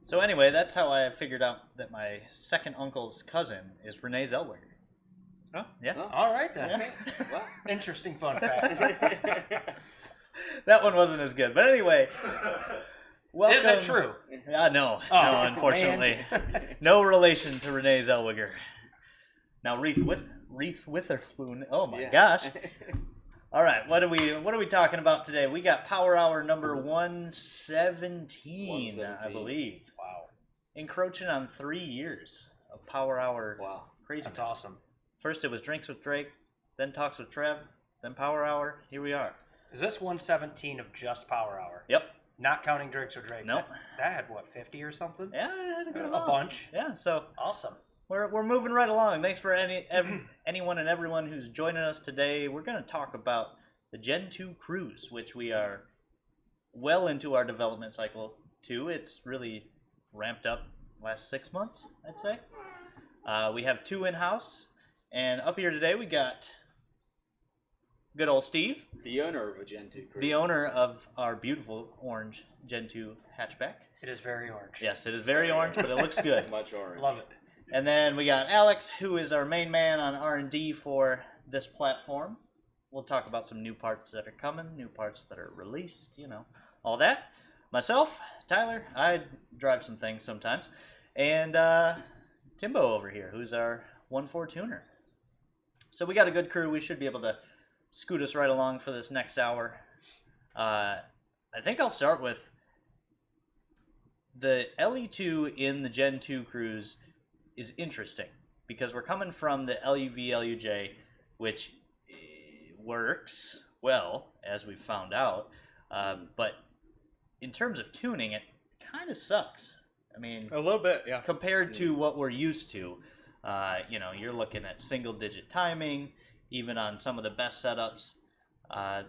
So anyway, that's how I figured out that my second uncle's cousin is Renee Zellweger. Oh, yeah. Oh. All right then. Yeah. Well, interesting fun fact. That one wasn't as good, but anyway. Welcome. Is it true? No, unfortunately, no relation to Renee Zellweger. Now Reese Witherspoon. Oh my gosh. All right, what are we talking about today? We got Power Hour number 117, I believe. Wow. Encroaching on 3 years of Power Hour. Wow. Craziness. That's awesome. First it was Drinks with Drake, then Talks with Trev, then Power Hour. Here we are. Is this 117 of just Power Hour? Yep. Not counting Drinks with Drake? Nope. That had, what, 50 or something? Yeah, it had a good A amount. bunch. Yeah, so Awesome. we're moving right along. Thanks for anyone and everyone who's joining us today. We're going to talk about the Gen II Cruze, which we are well into our development cycle to. It's really ramped up last 6 months, I'd say. We have 2 in-house, and up here today we got good old Steve. The owner of a Gen II Cruze. The owner of our beautiful orange Gen II hatchback. It is very orange. Yes, it is very orange, but it looks good. Much orange. Love it. And then we got Alex, who is our main man on R&D for this platform. We'll talk about some new parts that are coming, new parts that are released, all that. Myself, Tyler, I drive some things sometimes. And Timbo over here, who's our 1.4 tuner. So we got a good crew. We should be able to scoot us right along for this next hour. I think I'll start with the LE2 in the Gen II Cruze is interesting because we're coming from the LUV LUJ, which works well, as we've found out, but in terms of tuning, it kind of sucks. I mean, a little bit, yeah. Compared to what we're used to, you're looking at single-digit timing, even on some of the best setups.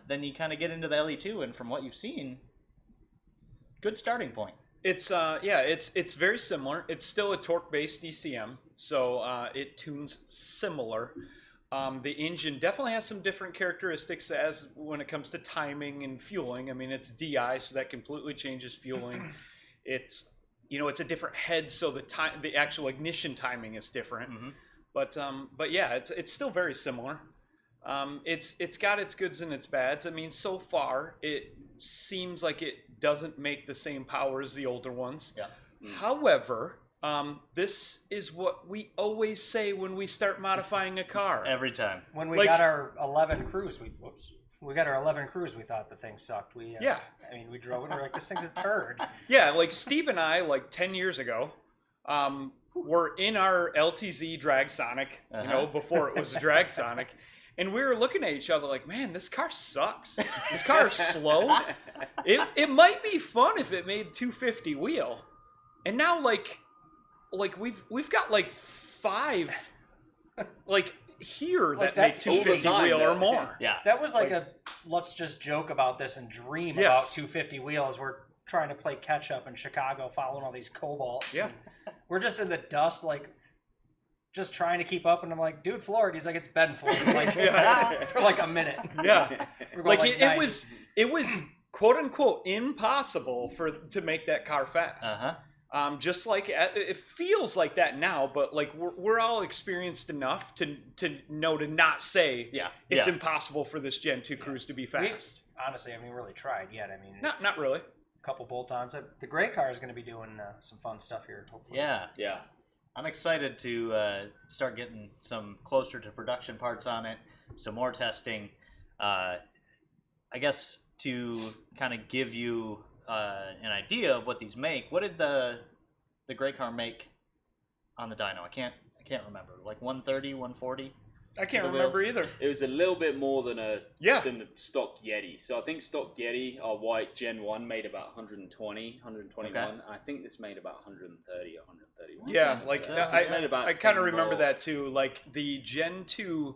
Then you kind of get into the LE2, and from what you've seen, good starting point. It's it's very similar. It's still a torque-based DCM, so it tunes similar. The engine definitely has some different characteristics as when it comes to timing and fueling. I mean, it's DI, so that completely changes fueling. It's it's a different head, so the actual ignition timing is different. Mm-hmm. But yeah, it's still very similar. It's got its goods and its bads. I mean, so far it seems like it doesn't make the same power as the older ones. Yeah. However, this is what we always say when we start modifying a car. Every time. When we got our 11 Cruze, we got our 11 Cruze, we thought the thing sucked. We drove it and we're like, this thing's a turd. Yeah, like Steve and I, like 10 years ago, were in our LTZ Drag Sonic, before it was a Drag Sonic. And we were looking at each other like, man, this car sucks. This car is slow. It might be fun if it made 250 wheel. And now like we've got like 5 like here like that make 250 wheel or more. Yeah. That was like let's just joke about this and dream about 250 wheels. We're trying to play catch up in Chicago, following all these Cobalts. Yeah. We're just in the dust, like just trying to keep up, and I'm like, dude, floored. He's like, it's been floored. Like for like a minute. Yeah. Like it was quote unquote impossible to make that car fast. Uh-huh. Just like it feels like that now, but like we're all experienced enough to know to not say it's impossible for this Gen II Cruze to be fast. Honestly, I haven't really tried yet. I mean, not really. A couple bolt-ons. The gray car is going to be doing some fun stuff here, hopefully. Yeah. I'm excited to start getting some closer to production parts on it, some more testing. I guess to kind of give you an idea of what these make, what did the gray car make on the dyno? I can't remember. Like 130, 140? I can't remember either. It was a little bit more than the stock Yeti. So I think stock Yeti, our white Gen 1, made about 120, 121. Okay. And I think this made about 130 or 131. Yeah, like I kind of remember that too. Like the Gen 2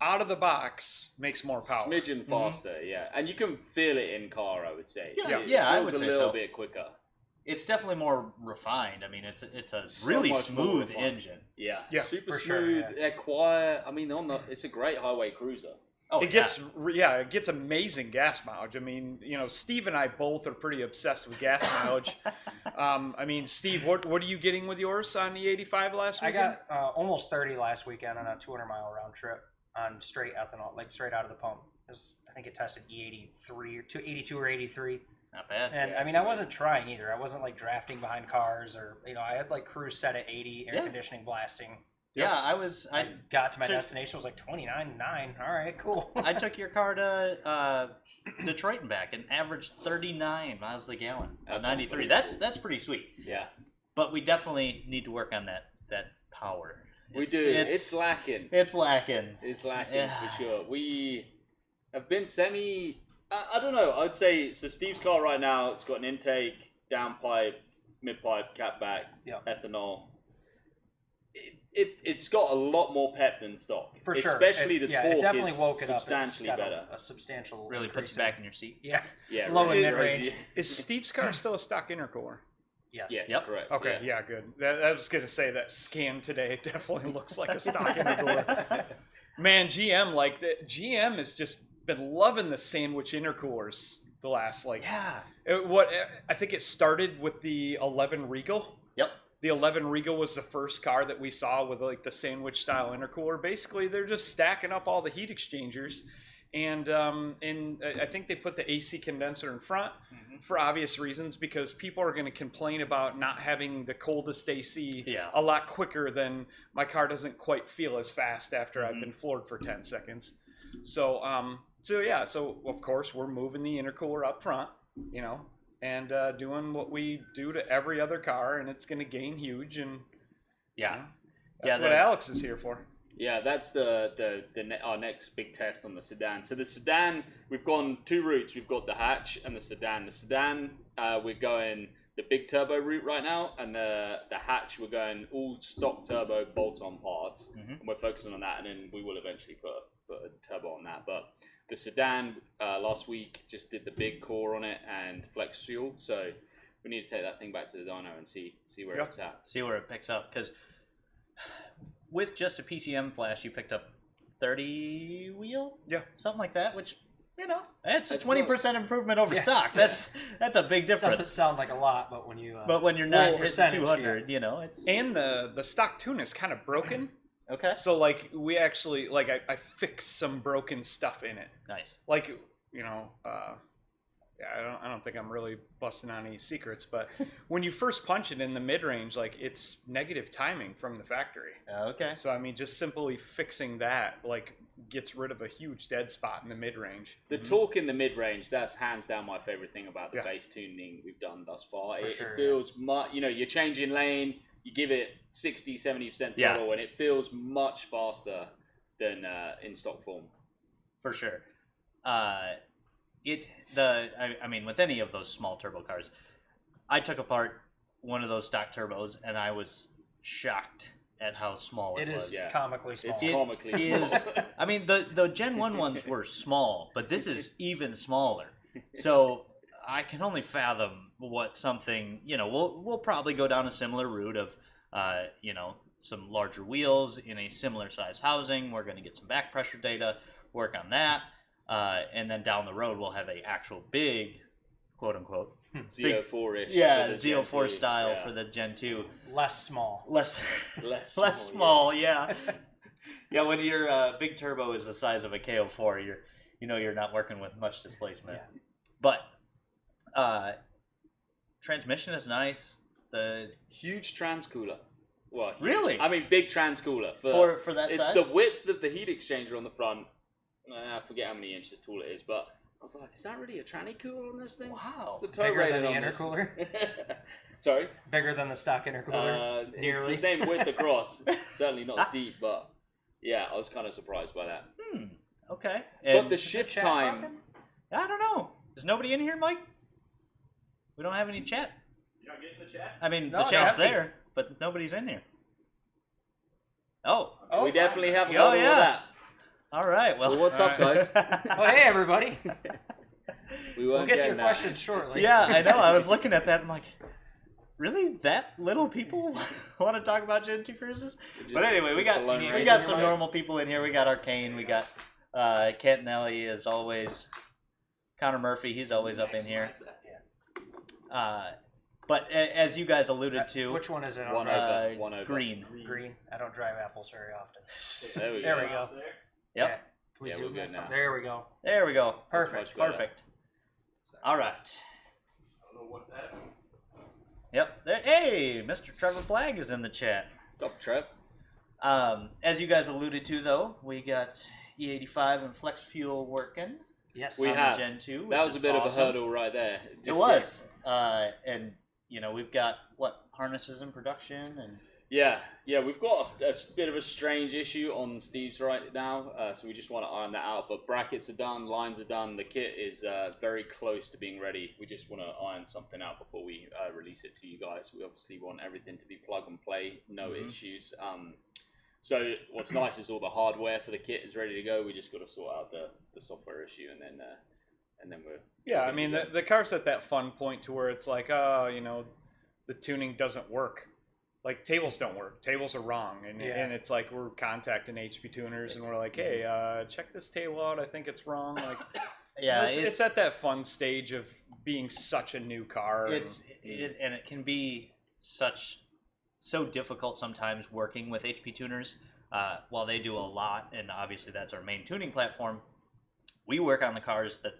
out of the box makes more power. Smidgen faster, yeah. And you can feel it in car, I would say. Yeah, I would say so. It was a little bit quicker. It's definitely more refined. I mean, it's a really smooth engine. Yeah, yeah, super for smooth. Sure, yeah. They're quiet. I mean, it's a great highway cruiser. Oh, it gets amazing gas mileage. I mean, Steve and I both are pretty obsessed with gas mileage. I mean, Steve, what are you getting with yours on the 85 last weekend? I got almost 30 last weekend on a 200-mile round trip on straight ethanol, like straight out of the pump. I think it tested E83 or 82 or 83. Not bad. And I mean, I wasn't trying either. I wasn't like drafting behind cars or, I had like cruise set at 80, air conditioning blasting. Yeah, I got to my destination. It was like 29.9. All right, cool. I took your car to Detroit and back and averaged 39 miles a gallon. That's 93. That's pretty sweet. Yeah. But we definitely need to work on that power. We do. It's lacking. It's lacking. It's lacking for sure. We have been I don't know. I'd say so. Steve's car right now, it's got an intake, downpipe, mid-pipe, catback, ethanol. It's got a lot more pep than stock. For sure. Especially the torque it definitely is woke it substantially up. It's better. got a substantial Really puts you back in your seat. Yeah. Yeah. Low really and mid-range. Is Steve's car still a stock intercooler? Yes. Yes, Yep. correct. Okay, yeah, good. I was going to say that scan today definitely looks like a stock intercooler. Man, GM has just been loving the sandwich intercoolers the last, I think it started with the 11 Regal. Yep. The 11 Regal was the first car that we saw with like the sandwich style intercooler. Basically, they're just stacking up all the heat exchangers. And I think they put the AC condenser in front for obvious reasons, because people are going to complain about not having the coldest AC a lot quicker than my car doesn't quite feel as fast after I've been floored for 10 seconds. So of course we're moving the intercooler up front, and doing what we do to every other car, and it's going to gain huge. And that's what Alex is here for. Yeah, that's our next big test on the Sedan. So the Sedan, we've gone two routes. We've got the hatch and the Sedan. The Sedan, we're going the big turbo route right now, and the hatch, we're going all stock turbo bolt-on parts, and we're focusing on that, and then we will eventually put a turbo on that. But the Sedan, last week, just did the big core on it and flex fuel, so we need to take that thing back to the dyno and see where it's at. See where it picks up, because with just a PCM flash, you picked up 30 wheel? Yeah. Something like that, which, it's a 20% improvement over stock. That's a big difference. Doesn't sound like a lot, but when you... but when you're not hitting 200, it's... And the stock tune is kind of broken. Okay. So, we actually, I fixed some broken stuff in it. Nice. I don't think I'm really busting on any secrets, but when you first punch it in the mid-range, it's negative timing from the factory. Okay. So, just simply fixing that, gets rid of a huge dead spot in the mid-range. The torque in the mid-range, that's hands down my favorite thing about the base tuning we've done thus far. It feels much, you're changing lane, you give it 60, 70% throttle, and it feels much faster than in stock form. For sure. With any of those small turbo cars, I took apart one of those stock turbos and I was shocked at how small it was. It is comically small. It's comically small. The Gen 1 ones were small, but this is even smaller. So I can only fathom what something, we'll probably go down a similar route of, some larger wheels in a similar size housing. We're going to get some back pressure data, work on that. And then down the road, we'll have a actual big, quote unquote, Z04-ish. Yeah, Z04 style for the Gen 2. Less small. Less small, yeah. Yeah, when your big turbo is the size of a K04, you're not working with much displacement. Yeah. But transmission is nice. The huge transcooler. Well, huge. Really? Big transcooler for that size. It's the width of the heat exchanger on the front. I forget how many inches tall it is, but I was like, is that really a tranny cooler on this thing? Wow. It's the bigger than the intercooler? Sorry? Bigger than the stock intercooler? Nearly. It's the same width across. Certainly not as deep, but yeah, I was kind of surprised by that. Okay. But the shift time... Rocking? I don't know. Is nobody in here, Mike? We don't have any chat. You're not getting the chat? The chat's there, but nobody's in here. Oh. We definitely have a lot of that. All right. Well, what's up, guys? Oh, hey, everybody. We'll get to your questions shortly. Yeah, I know. I was looking at that. I'm like, really? That little people want to talk about Gen II Cruzes? But anyway, we got some normal people in here. We got Arcane. We got Kent Nelly is always. Connor Murphy, he's always up in here. But as you guys alluded to, which one is it? One over. Green. Green. I don't drive apples very often. There we There we go. Yep. Yeah. Can we Yeah, zoom we're good in now. some? There we go. There we go. Perfect. Perfect. All right. I don't know what that. Yep. Hey, Mr. Trevor Blagg is in the chat. What's up, Trev? As you guys alluded to, though, we got E85 and flex fuel working. Yes. We on have. Gen 2. That was a bit of a awesome. hurdle right there. It was. And, we've got, harnesses in production and... Yeah, we've got a bit of a strange issue on Steve's right now, so we just want to iron that out. But brackets are done, lines are done, the kit is very close to being ready. We just want to iron something out before we release it to you guys. We obviously want everything to be plug and play, no issues. So what's nice is all the hardware for the kit is ready to go. We just got to sort out the software issue, and then we're... Yeah, I mean, the car's at that fun point to where it's like, the tuning doesn't work. Like, tables don't work. Tables are wrong. And it's like we're contacting HP tuners and we're like, hey, check this table out. I think it's wrong. Like, Yeah, it's at that fun stage of being such a new car. and it can be so difficult sometimes working with HP tuners. While they do a lot, and obviously that's our main tuning platform, we work on the cars that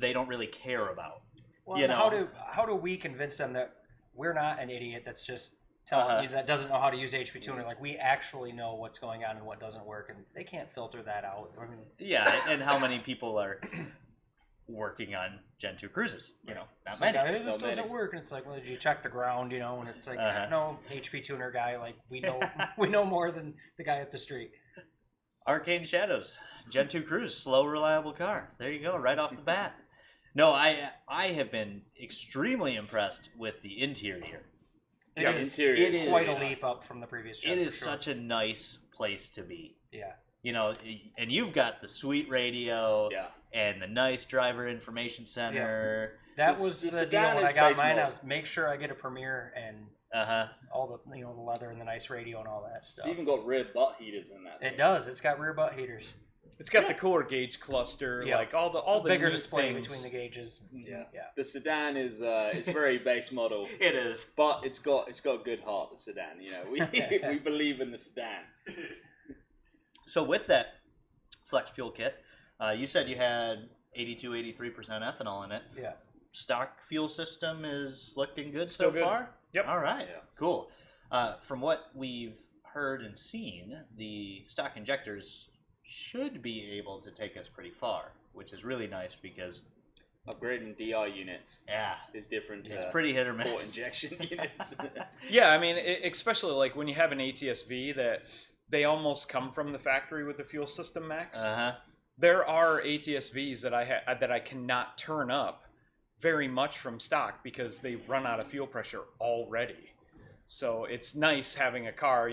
they don't really care about. Well, you know? how do we convince them that we're not an idiot that's just telling you that doesn't know how to use HP tuner? Like, we actually know what's going on and what doesn't work, and they can't filter that out. I mean, Yeah, and how many people are working on Gen 2 Cruzes? Not it's many. like, hey, this Not many. doesn't work, and it's like, well, did you check the ground? And it's like, no, HP tuner guy. Like, we know we know more than the guy up the street. Arcane Shadows, Gen 2 Cruze, slow, reliable car. There you go, right off the bat. No, I have been extremely impressed with the interior. It is interior it is quite a is- leap up from the previous gen. It for is sure. such a nice place to be. Yeah. And you've got the sweet radio Yeah. and the nice driver information center. That The was the deal Sedan when is I got base mine. I model. was make sure I get a Premiere and Uh-huh. all the the leather and the nice radio and all that stuff. It's even got rear butt heaters in that. It does. It's got rear butt heaters. It's got the cooler gauge cluster, Yeah. like all the Bigger neat display things. between the gauges. Yeah. Yeah. The Sedan is it's very base model, It is. but it's got a good heart. The Sedan, we believe in the Sedan. So with that flex fuel kit, you said you had 83% ethanol in it. Yeah. Stock fuel system is looking good Still so good. far? Yep. All right. Yeah. Cool. From what we've heard and seen, the stock injectors should be able to take us pretty far, which is really nice because, Upgrading DI units yeah, is different it's to pretty hit or port miss. injection units. Yeah, I mean, especially like when you have an ATS-V that they almost come from the factory with the fuel system max. Uh-huh. There are ATS-Vs that I cannot turn up very much from stock because they run out of fuel pressure already. So it's nice having a car.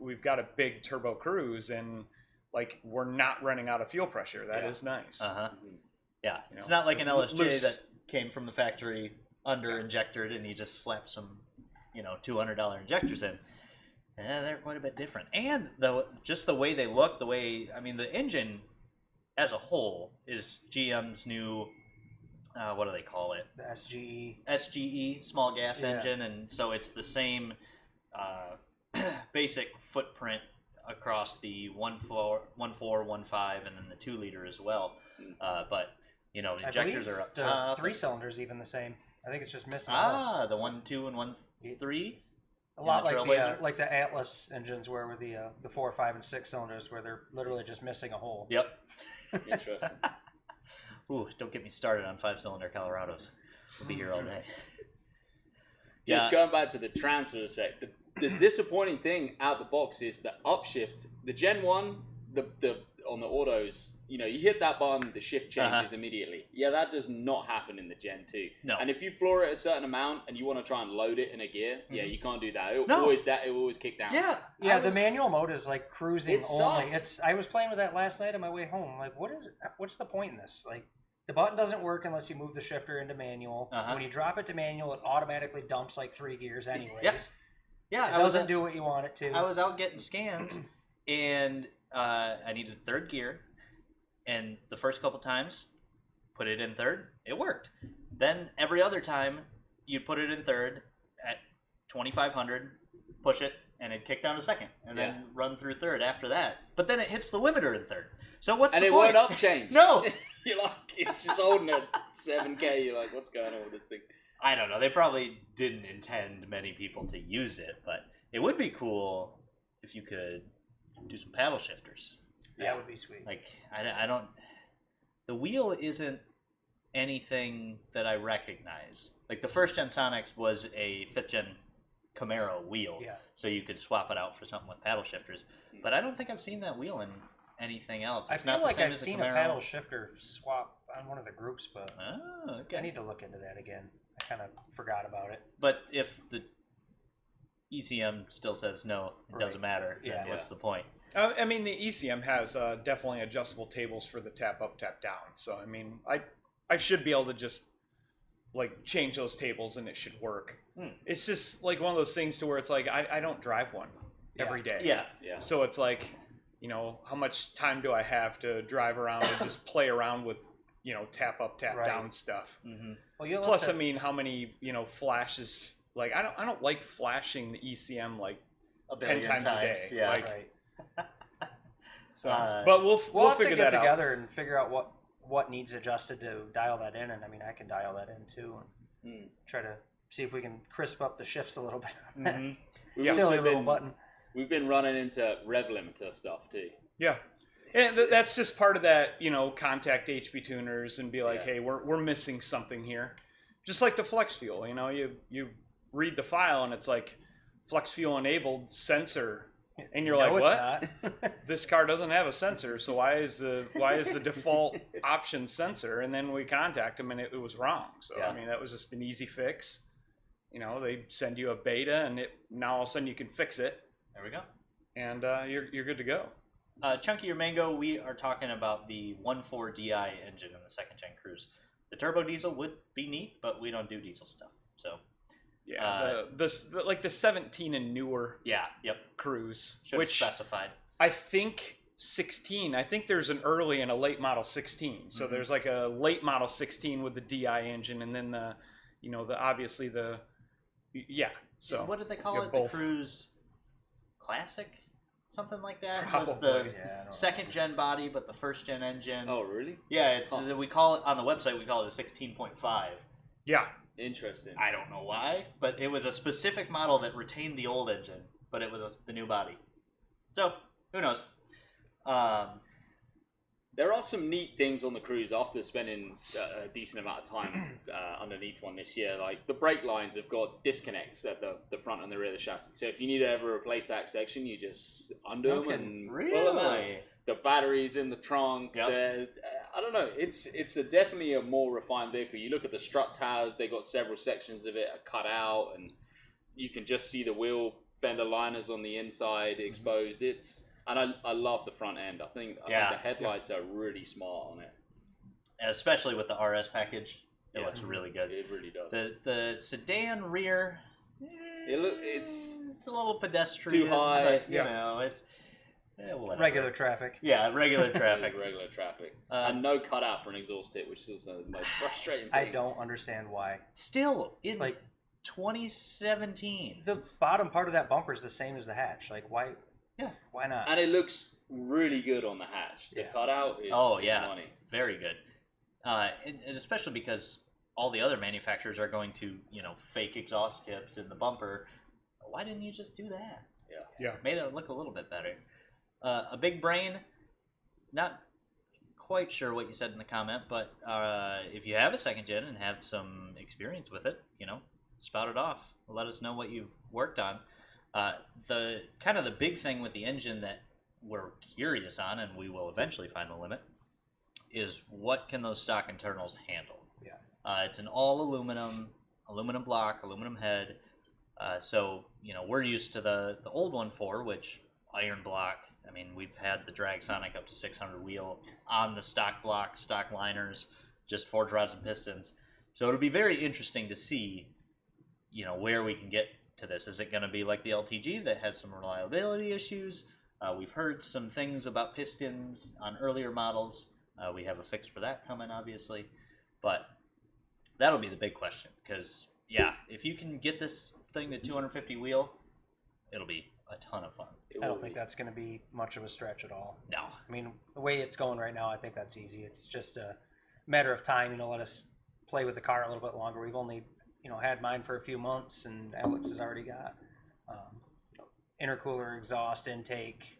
We've got a big turbo Cruze and like we're not running out of fuel pressure. That is nice. Uh-huh. Yeah, You it's know, not like an LSJ loose- that came from the factory under injected and you just slap some, $200 injectors in. They're quite a bit different. And just the way they look, the engine as a whole is GM's new, what do they call it? The SGE. SGE, small gas Yeah. engine, and so it's the same basic footprint across the 1.4, 1.5, and then the 2-liter as well. But injectors I believe are up the top. 3-cylinder's even the same. I think it's just missing. a hole. The 1.2 and 1.3. A lot the like Trailblazer? like the Atlas engines were with the 4, 5, and 6 cylinders, where they're literally just missing a hole. Yep. Interesting. Ooh, don't get me started on 5-cylinder Colorados. We'll be here all day. Just going back to the transfer sec, the disappointing thing out the box is the upshift. The Gen 1, the on the autos, you hit that button, the shift changes immediately. Yeah, that does not happen in the Gen 2. No. And if you floor it a certain amount and you want to try and load it in a gear, yeah, you can't do that. It No. will always kick down. Yeah, the manual mode is like cruising It only. sucks. I was playing with that last night on my way home. Like, what's the point in this? Like, the button doesn't work unless you move the shifter into manual. When you drop it to manual, it automatically dumps like 3 gears anyways. Yeah. Yeah, It doesn't do what you want it to. I was out getting scans, and I needed third gear, and the first couple times, put it in third, it worked. Then every other time, you'd put it in third at 2,500, push it, and it'd kick down to second, and then run through third after that. But then it hits the limiter in third. So what's the point? And it won't up change. No! You're like, it's just holding at 7K. You're like, what's going on with this thing? I don't know. They probably didn't intend many people to use it, but it would be cool if you could do some paddle shifters. That would be sweet. Like, I don't... The wheel isn't anything that I recognize. Like, the first gen Sonics was a 5th gen Camaro wheel, so you could swap it out for something with paddle shifters. But I don't think I've seen that wheel in anything else. It's I feel not the like same I've as the seen a Camaro. paddle shifter swap on one of the groups, but okay. I need to look into that again. I kind of forgot about it. But if the ECM still says no, it doesn't matter, then what's the point? I mean, the ECM has definitely adjustable tables for the tap up, tap down. So, I mean, I should be able to just, like, change those tables and it should work. It's just, like, one of those things to where it's like, I don't drive one every day. Yeah. So it's like, you know, how much time do I have to drive around and just play around with, you know, tap up, tap down stuff. Well, plus, I mean, how many, you know, flashes, like, I don't like flashing the ECM, like, 10 times a day. Yeah. Like, so, but we'll have figure to get that out together and figure out what needs adjusted to dial that in, and I mean, I can dial that in too, and try to see if we can crisp up the shifts a little bit. Silly little button. We've been running into rev limiter stuff too. Yeah. And that's just part of that, you know, contact HP tuners and be like, hey, we're missing something here. Just like the flex fuel, you know, you read the file and it's like flex fuel enabled sensor, and you're like, what? This car doesn't have a sensor, so why is the default option sensor? And then we contact them and it was wrong. So I mean, that was just an easy fix. You know, they send you a beta, and now all of a sudden you can fix it. There we go. And you're good to go. Chunky or Mango, we are talking about the 1.4 DI engine in the 2nd gen Cruze. The turbo diesel would be neat, but we don't do diesel stuff. So the 17 and newer Cruze, which specified. I think 16. I think there's an early and a late model 16. So there's like a late model 16 with the DI engine, and then So what did they call it? both. The Cruze Classic, something like that. Probably. Was the 2nd gen body, but the 1st gen engine. Oh, really? Yeah, it's we call it on the website. We call it a 16.5. Yeah. Interesting. I don't know why, but it was a specific model that retained the old engine, but it was the new body. So who knows? There are some neat things on the Cruze after spending a decent amount of time underneath one this year. Like the brake lines have got disconnects at the front and the rear of the chassis. So if you need to ever replace that section, you just undo them and pull them out. The batteries in the trunk. I don't know. It's definitely a more refined vehicle. You look at the strut towers; they got several sections of it are cut out, and you can just see the wheel fender liners on the inside exposed. And I love the front end. I think the headlights are really smart on it. And especially with the RS package, it looks really good. It really does. The sedan rear, it's a little pedestrian. Too high. But, you know, it's regular traffic. Yeah, regular traffic. Regular traffic. And no cutout for an exhaust tip, which is also the most frustrating thing. I don't understand why. Still, in 2017. The bottom part of that bumper is the same as the hatch. Like, why? Yeah, why not? And it looks really good on the hatch. The cutout is money. Very good. And especially because all the other manufacturers are going to, fake exhaust tips in the bumper. Why didn't you just do that? Yeah. Made it look a little bit better. A big brain, not quite sure what you said in the comment, but if you have a 2nd gen and have some experience with it, spout it off. Let us know what you've worked on. The big thing with the engine that we're curious on, and we will eventually find the limit, is what can those stock internals handle? Yeah. It's an all aluminum block, aluminum head. So we're used to the old 1.4, which iron block. I mean, we've had the Drag Sonic up to 600 wheel on the stock block, stock liners, just forged rods and pistons. So it'll be very interesting to see, where we can get to this. Is it going to be like the LTG that has some reliability issues? We've heard some things about pistons on earlier models. We have a fix for that coming, obviously, but that'll be the big question. Because if you can get this thing to 250 wheel, it'll be a ton of fun. I don't think that's going to be much of a stretch at all. No. I mean, the way it's going right now, I think that's easy. It's just a matter of time. Let us play with the car a little bit longer. We've only, had mine for a few months, and Alex has already got intercooler, exhaust, intake.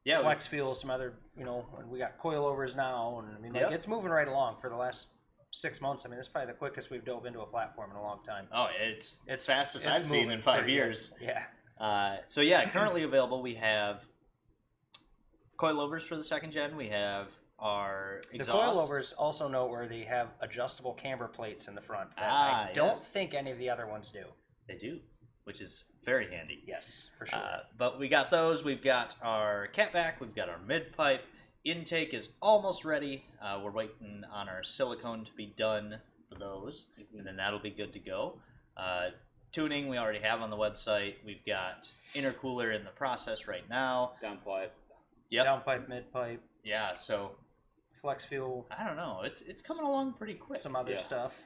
Yeah. Flex fuel, some other, and we got coilovers now, and I mean, it's moving right along for the last 6 months. I mean, it's probably the quickest we've dove into a platform in a long time. Oh, it's fastest I've seen in 5 years. Good. Yeah. Currently available, we have coilovers for the second gen. We have our exhaust. The coilovers, also noteworthy, have adjustable camber plates in the front that I don't think any of the other ones do. They do, which is very handy. Yes, for sure. But we got those. We've got our catback. We've got our mid-pipe. Intake is almost ready. We're waiting on our silicone to be done for those, and then that'll be good to go. Tuning we already have on the website. We've got intercooler in the process right now. Downpipe. Yep. Downpipe, mid-pipe. Yeah, so flex fuel. I don't know. It's coming along pretty quick. Some other stuff.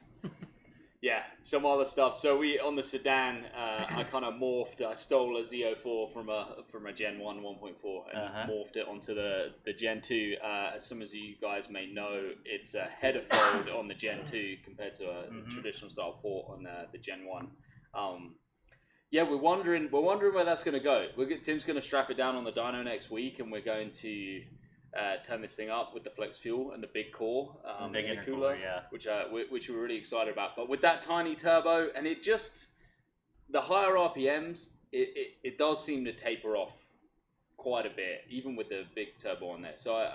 Yeah, some other stuff. So we on the sedan, I kind of morphed. I stole a Z04 from a Gen 1 1.4 and morphed it onto the Gen 2. As some of you guys may know, it's a header fold on the Gen 2 compared to a traditional style port on the Gen 1. We're wondering where that's going to go. Tim's going to strap it down on the dyno next week, and we're going to turn this thing up with the flex fuel and the big core, big intercooler, yeah, which we're really excited about. But with that tiny turbo, and it just the higher RPMs, it does seem to taper off quite a bit, even with the big turbo on there. So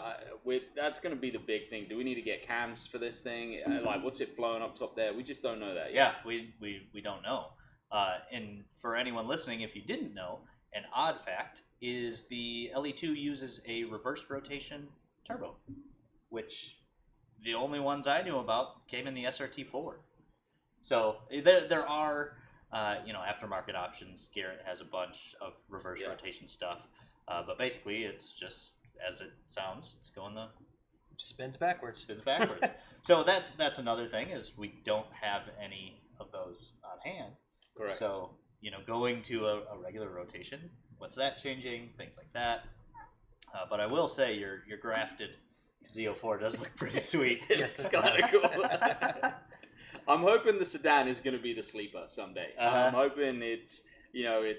that's going to be the big thing. Do we need to get cams for this thing? Like, what's it flowing up top there? We just don't know that yet. Yeah, we don't know. And for anyone listening, if you didn't know, an odd fact is the LE2 uses a reverse rotation turbo, which the only ones I knew about came in the SRT4. So there are aftermarket options. Garrett has a bunch of reverse rotation stuff, but basically it's just as it sounds. It's going spins backwards. So that's another thing, is we don't have any of those on hand. Correct. So going to a regular rotation, what's that changing? Things like that. But I will say your grafted Z04 does look pretty sweet. Yes, It's kind of cool. I'm hoping the sedan is going to be the sleeper someday. I'm hoping it's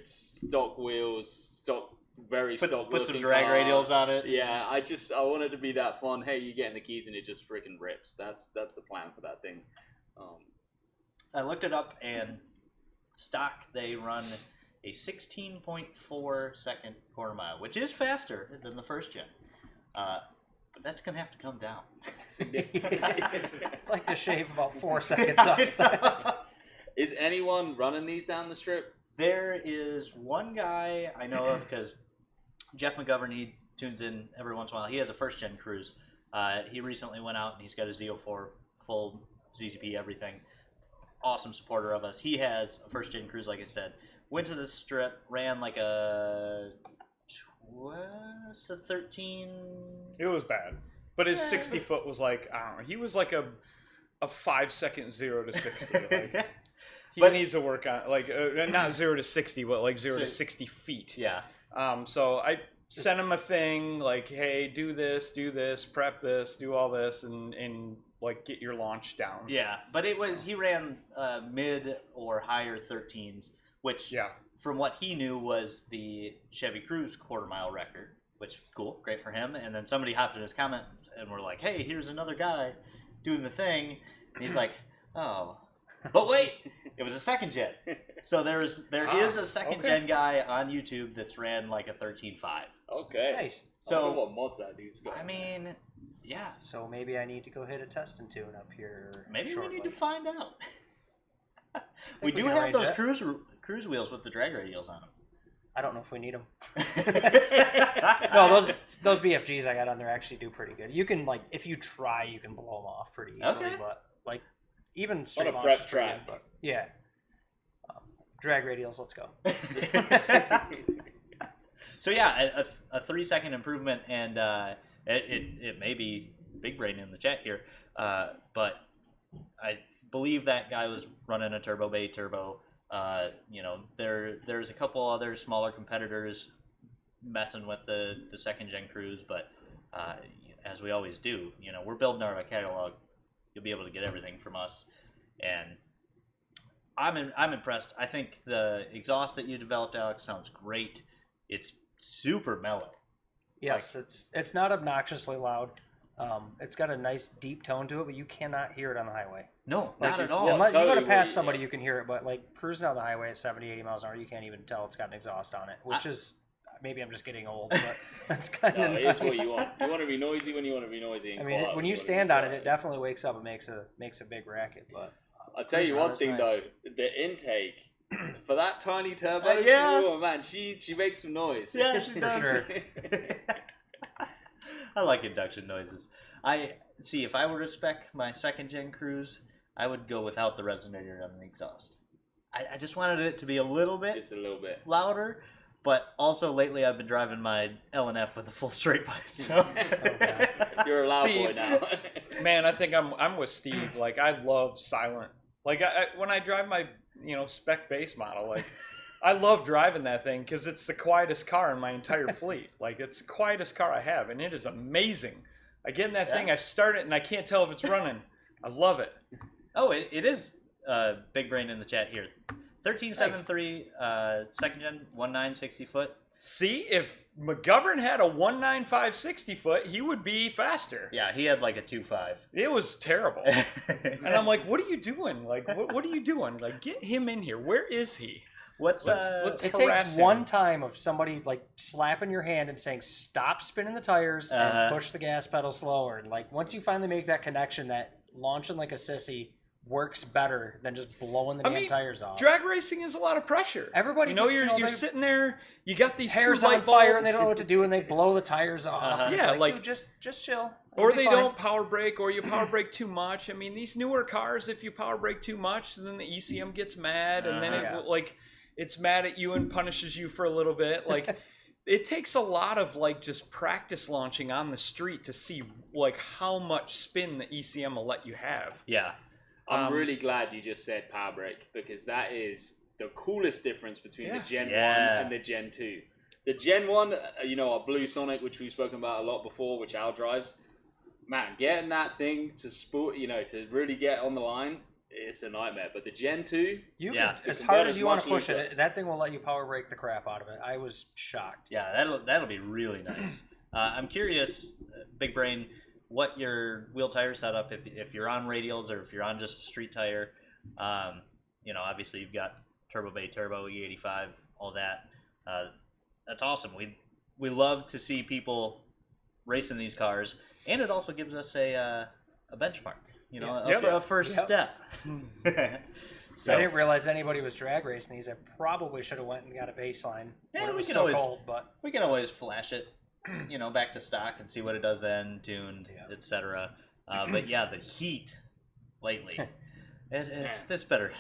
stock wheels, stock. Put some drag radials on it. Yeah, I want it to be that fun. Hey, you get in the keys and it just freaking rips. That's the plan for that thing. I looked it up, and stock they run a 16.4 second quarter mile, which is faster than the first gen. But that's going to have to come down. Significantly. I'd like to shave about 4 seconds off that. Is anyone running these down the strip? There is one guy I know of, because Jeff McGovern, he tunes in every once in a while. He has a first gen Cruze. He recently went out and he's got a Z04 full ZZP everything. Awesome supporter of us. He has a first gen Cruze, like I said. Went to the strip, ran like a 13. It was bad, but his 60 foot was like, I don't know. He was like a 5 second 0 to 60. Like, he needs to work on not 0 to 60, but like 0 to 60 feet. Yeah. So I sent him a thing like, hey, do this, prep this, do all this, and like get your launch down. Yeah, but he ran mid or higher 13s, which from what he knew was the Chevy Cruze quarter mile record, which cool, great for him. And then somebody hopped in his comment and were like, hey, here's another guy doing the thing. And he's like, oh, but wait, it was a second gen. So there is a second gen guy on YouTube that's ran like a 13.5. Okay. Nice. So I don't know what mods that dude's got. I mean, yeah. So maybe I need to go hit a test and tune up here. Maybe shortly. we need to find out. We do have those cruise wheels with the drag radials on them. I don't know if we need them. No, those BFGs I got on there actually do pretty good. You can, like, if you try, you can blow them off pretty easily. Okay. But like even straight on a launch prep is pretty track. good, but yeah. Drag radials, let's go. So yeah, a 3 second improvement, and it may be big brain in the chat here, but I believe that guy was running a turbo bay turbo. There's a couple other smaller competitors messing with the second gen Cruze, but as we always do, we're building our catalog. You'll be able to get everything from us, and I'm impressed. I think the exhaust that you developed, Alex, sounds great. It's super mellow. Yes, it's not obnoxiously loud. It's got a nice deep tone to it, but you cannot hear it on the highway. No, not at all. Unless you go to pass somebody, you can hear it, but like cruising down the highway at 70, 80 miles an hour, you can't even tell it's got an exhaust on it, which is, maybe I'm just getting old, but that's kind of nice. It's what you want. You want to be noisy when you want to be noisy. I mean, when you stand on it, it definitely wakes up and makes a big racket. But I'll tell you one thing though, the intake for that tiny turbo, oh man, she makes some noise. Yeah, she does. Sure. I like induction noises. If I were to spec my second gen Cruze, I would go without the resonator on the exhaust. I just wanted it to be a little bit, just a little bit louder. But also lately, I've been driving my L&F with a full straight pipe. So you're a loud boy now. Man, I think I'm with Steve. Like, I love silent. Like, when I drive my spec base model, like, I love driving that thing because it's the quietest car in my entire fleet. Like, it's the quietest car I have, and it is amazing. I get in that thing, I start it, and I can't tell if it's running. I love it. Oh, it is big brain in the chat here. 13.73 second gen 1.9 60 foot. See, if McGovern had a 1.95 60 foot, he would be faster. Yeah, he had like a 2.5. It was terrible. And I'm like, what are you doing? Like, what are you doing? Like, get him in here. Where is he? Let's it takes one time of somebody like slapping your hand and saying, stop spinning the tires and push the gas pedal slower. And like, once you finally make that connection, that launching like a sissy works better than just blowing the damn tires off. Drag racing is a lot of pressure. Everybody, you're sitting there. You got these hairs on fire, and they don't know what to do, and they blow the tires off. Yeah, like dude, just chill. Or they don't power brake, or you power brake too much. I mean, these newer cars, if you power brake too much, then the ECM gets mad, and then it's mad at you and punishes you for a little bit. Like, it takes a lot of like just practice launching on the street to see like how much spin the ECM will let you have. Yeah. I'm really glad you just said power brake, because that is the coolest difference between the Gen 1 and the Gen 2. The Gen 1, our Blue Sonic, which we've spoken about a lot before, which Al drives, man, getting that thing to sport, to really get on the line, it's a nightmare. But the Gen 2, as hard as you want to push it, that thing will let you power brake the crap out of it. I was shocked. Yeah, that'll be really nice. I'm curious, Big Brain, what your wheel tire setup, if you're on radials or if you're on just a street tire. Obviously you've got turbo bay turbo, E85, all that. That's awesome. We love to see people racing these cars, and it also gives us a benchmark, a first step. So I didn't realize anybody was drag racing these. I probably should have went and got a baseline. Yeah, we can always flash it, back to stock and see what it does then, tuned, etc. But yeah, the heat lately, this better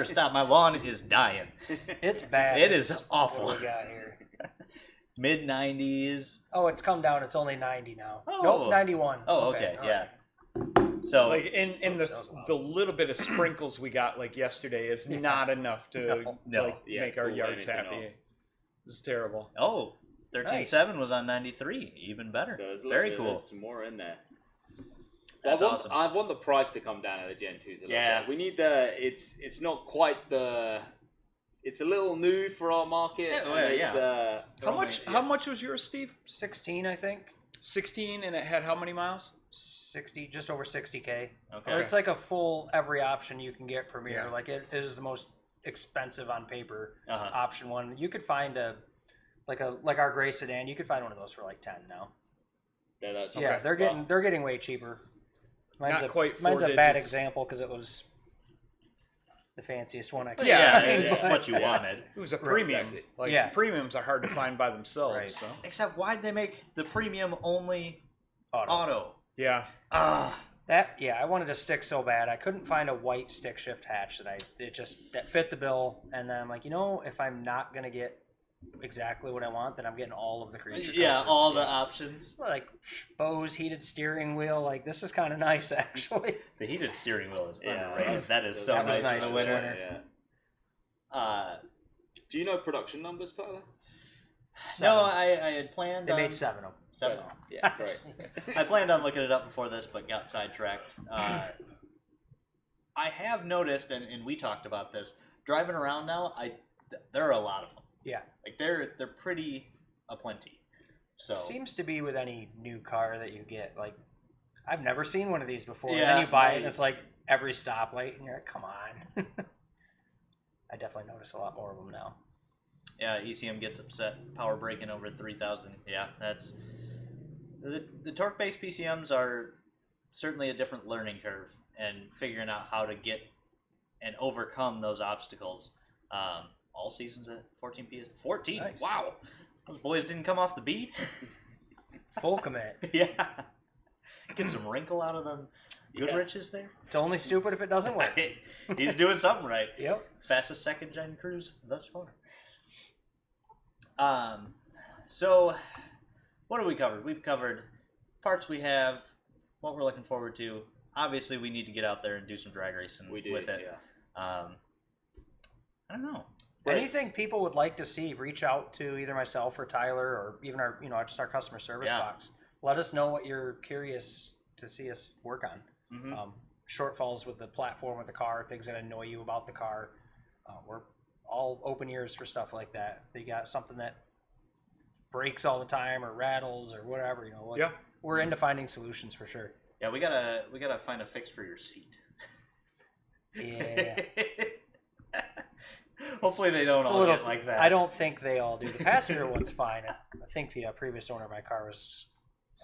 stop. My lawn is dying. It's bad. It is awful. What we got here? Mid 90s. Oh, it's come down. It's only 90 now. Oh. Nope, 91. Oh, okay, yeah. So like in the little bit of sprinkles we got like yesterday is not enough to make our yards happy. This is terrible. Oh, 13.7 was on 93, even better. So very cool. There's some more in there. That's awesome. I want the price to come down at the Gen 2s a little bit. We need it's not quite it's a little new for our market. How much was yours, Steve? 16, I think. 16, and it had how many miles? 60, just over 60K. Okay. Or it's like a full every option you can get Premier. Yeah. Like it is the most expensive on paper option one. You could find like our gray sedan. You could find one of those for like 10 now. Yeah, they're getting way cheaper. Mine's a bad example because it was the fanciest one I could. It's what you wanted. It was a premium. Exactly. Like premiums are hard to find by themselves. Right. So. Except why'd they make the premium only auto? Yeah. I wanted to stick so bad. I couldn't find a white stick shift hatch that fit the bill. And then I'm like, if I'm not gonna get exactly what I want, then I'm getting all of the creature Yeah, comforts. all the options. Like Bose heated steering wheel. Like, this is kind of nice, actually. The heated steering wheel is Yeah, underrated. That is so that was nice nice in the this winter. Yeah. Do you know production numbers, Tyler? No, I had planned They on... made 7 of them. Seven. Yeah, great. I planned on looking it up before this, but got sidetracked. I have noticed, and we talked about this, driving around now, there are a lot of them. Yeah. Like, they're pretty aplenty. So Seems to be with any new car that you get. Like, I've never seen one of these before. Yeah, then you buy it, and right. it's like every stoplight, and you're like, come on. I definitely notice a lot more of them now. Yeah, ECM gets upset. Power braking over 3,000. Yeah, that's... The torque-based PCMs are certainly a different learning curve, and figuring out how to get and overcome those obstacles. All seasons at 14 PS. 14? Nice. Wow! Those boys didn't come off the beat. Full commit. Yeah. Get some wrinkle out of them Goodriches there. It's only stupid if it doesn't work. He's doing something right. Yep. Fastest second gen Cruze thus far. So what have we covered? We've covered parts we have, what we're looking forward to. Obviously, we need to get out there and do some drag racing with it. Yeah. I don't know. Anything people would like to see, reach out to either myself or Tyler or even our, just our customer service box. Let us know what you're curious to see us work on. Mm-hmm. Shortfalls with the platform with the car, things that annoy you about the car. We're all open ears for stuff like that. If they got something that breaks all the time or rattles or whatever, we're into finding solutions for sure. Yeah, we gotta find a fix for your seat. Yeah. Hopefully they don't all get like that. I don't think they all do. The passenger one's fine. I think the previous owner of my car was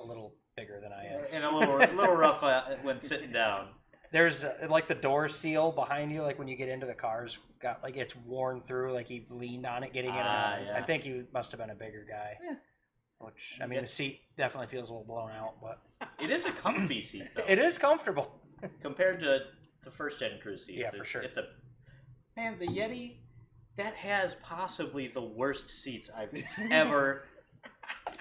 a little bigger than I am. And a little rough when sitting down. There's like the door seal behind you, like when you get into the car's got like it's worn through, like he leaned on it getting in and out. Yeah. I think he must have been a bigger guy. Yeah. Which, I mean, the seat definitely feels a little blown out, but It is a comfy seat though. it is comfortable. Compared to first gen Cruze seats. Yeah, for sure. It's the Yeti, that has possibly the worst seats I've ever.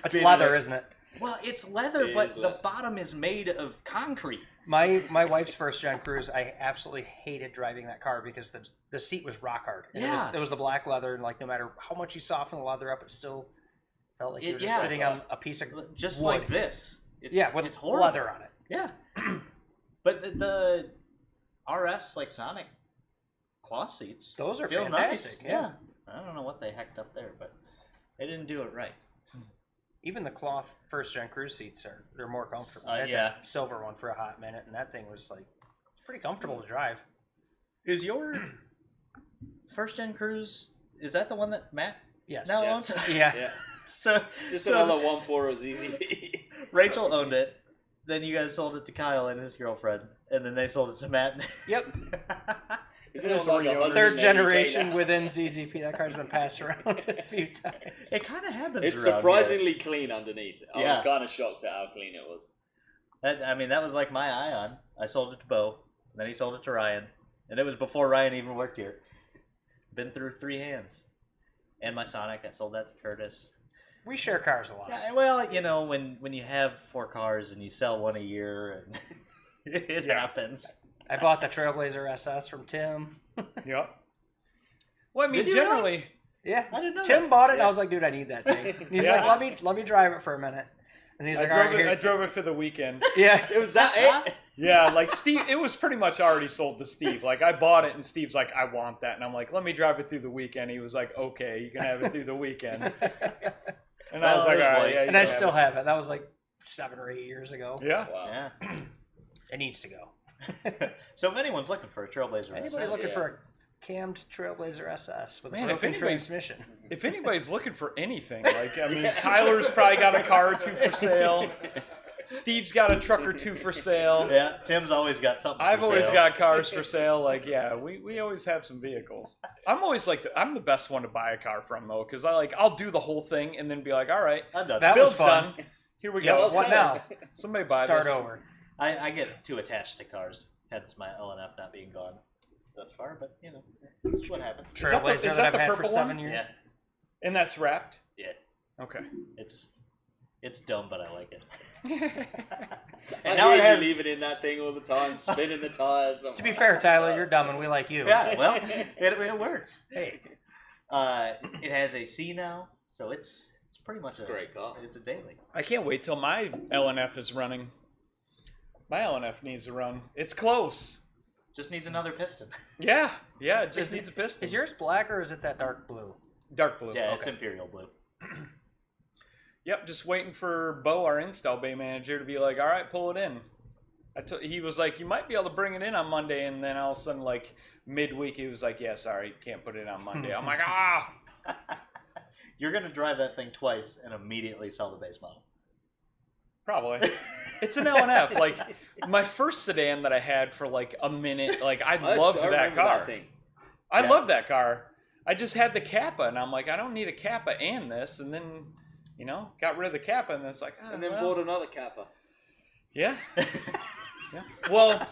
It's been leather, in. isn't it? Well, it's leather, It but is the leather. bottom is made of concrete. My wife's first gen Cruze, I absolutely hated driving that car because the seat was rock hard. And Yeah. it was the black leather, and like no matter how much you soften the leather up, it still felt like you were just Yeah. sitting on a piece of Just wood. like this. with it's horrible. leather on it. Yeah. But the RS, like Sonic cloth seats, Those are feel fantastic. nice. Yeah. I don't know what they hecked up there, but they didn't do it right. Even the cloth first gen Cruze seats they're more comfortable. I had Yeah. that silver one for a hot minute, and that thing was like pretty comfortable to drive. Is your first gen Cruze, is that the one that Matt Yes. now Yeah. owns? Yeah. So Just so another 1.4 ZZP. Rachel owned it. Then you guys sold it to Kyle and his girlfriend, and then they sold it to Matt. Yep. Isn't it like Third 180K generation now? within ZZP. That car's been passed around a few times. It kind of happens. It's around surprisingly clean underneath. I Yeah. was kind of shocked at how clean it was. here. That was like my Ion. I sold it to Bo, then he sold it to Ryan, and it was before Ryan even worked here. Been through 3 hands, and my Sonic. I sold that to Curtis. We share cars a lot. Yeah, well, when you have 4 cars and you sell one a year, and it happens. I bought the Trailblazer SS from Tim. Yep. Well, I mean, Did you generally, Yeah. I didn't know Tim that. bought it, and Yeah. I was like, dude, I need that thing. And he's Yeah. like, let me drive it for a minute. And he's like, all right, here. I drove it for the weekend. Yeah. It was that it? Yeah, like Steve, it was pretty much already sold to Steve. Like I bought it, and Steve's like, "I want that," and I'm like, "Let me drive it through the weekend." He was like, "Okay, you can have it through the weekend." And I was Well, like, it was "All right, late. yeah." you And I can still have have it. That was like 7 or 8 years ago. it. Yeah. Wow. Yeah. It needs to go. So if anyone's looking for a Trailblazer, Anybody SS, looking Yeah. for a cammed Trailblazer SS with Man, a if broken anybody's- transmission? If anybody's looking for anything, like I mean, Tyler's probably got a car or 2 for sale. Steve's got a truck or 2 for sale. Yeah, Tim's always got something. I've for always sale. got cars for sale. Like, yeah, we always have some vehicles. I'm always like, I'm the best one to buy a car from though, because I'll do the whole thing and then be like, all right, I'm done. That was build's fun. done. Here we Yeah, go. what now? Somebody buy Start this. over. I get too attached to cars, hence my LNF not being gone thus far. But it's what happens. that the- Trailblazer is that that I've the had for purple 7 one? years. Yeah. And that's wrapped? Yeah. Okay. It's dumb, but I like it. And now now it has. leave it in that thing all the time, spinning the tires. To be fair, Tyler, you're dumb and we like you. Yeah, well, it works. Hey, it has AC now, so it's pretty much a great car. It's a daily. I can't wait till my LNF is running. My LNF needs to run. It's close. Just needs another piston. Yeah, it just needs a piston. Is yours black or is it that dark blue? Dark blue. Yeah, okay. it's imperial blue. Yep, just waiting for Bo, our install bay manager, to be like, all right, pull it in. He was like, you might be able to bring it in on Monday, and then all of a sudden, like, midweek, he was like, yeah, sorry, can't put it in on Monday. I'm like, ah! You're going to drive that thing twice and immediately sell the base model. Probably. It's an LNF. Like, my first sedan that I had for, like, a minute, like, I loved that car. I love that car. I just had the Kappa, and I'm like, I don't need a Kappa and this, and then... got rid of the Kappa, and it's like, and then bought another Kappa. Yeah. Yeah. Well,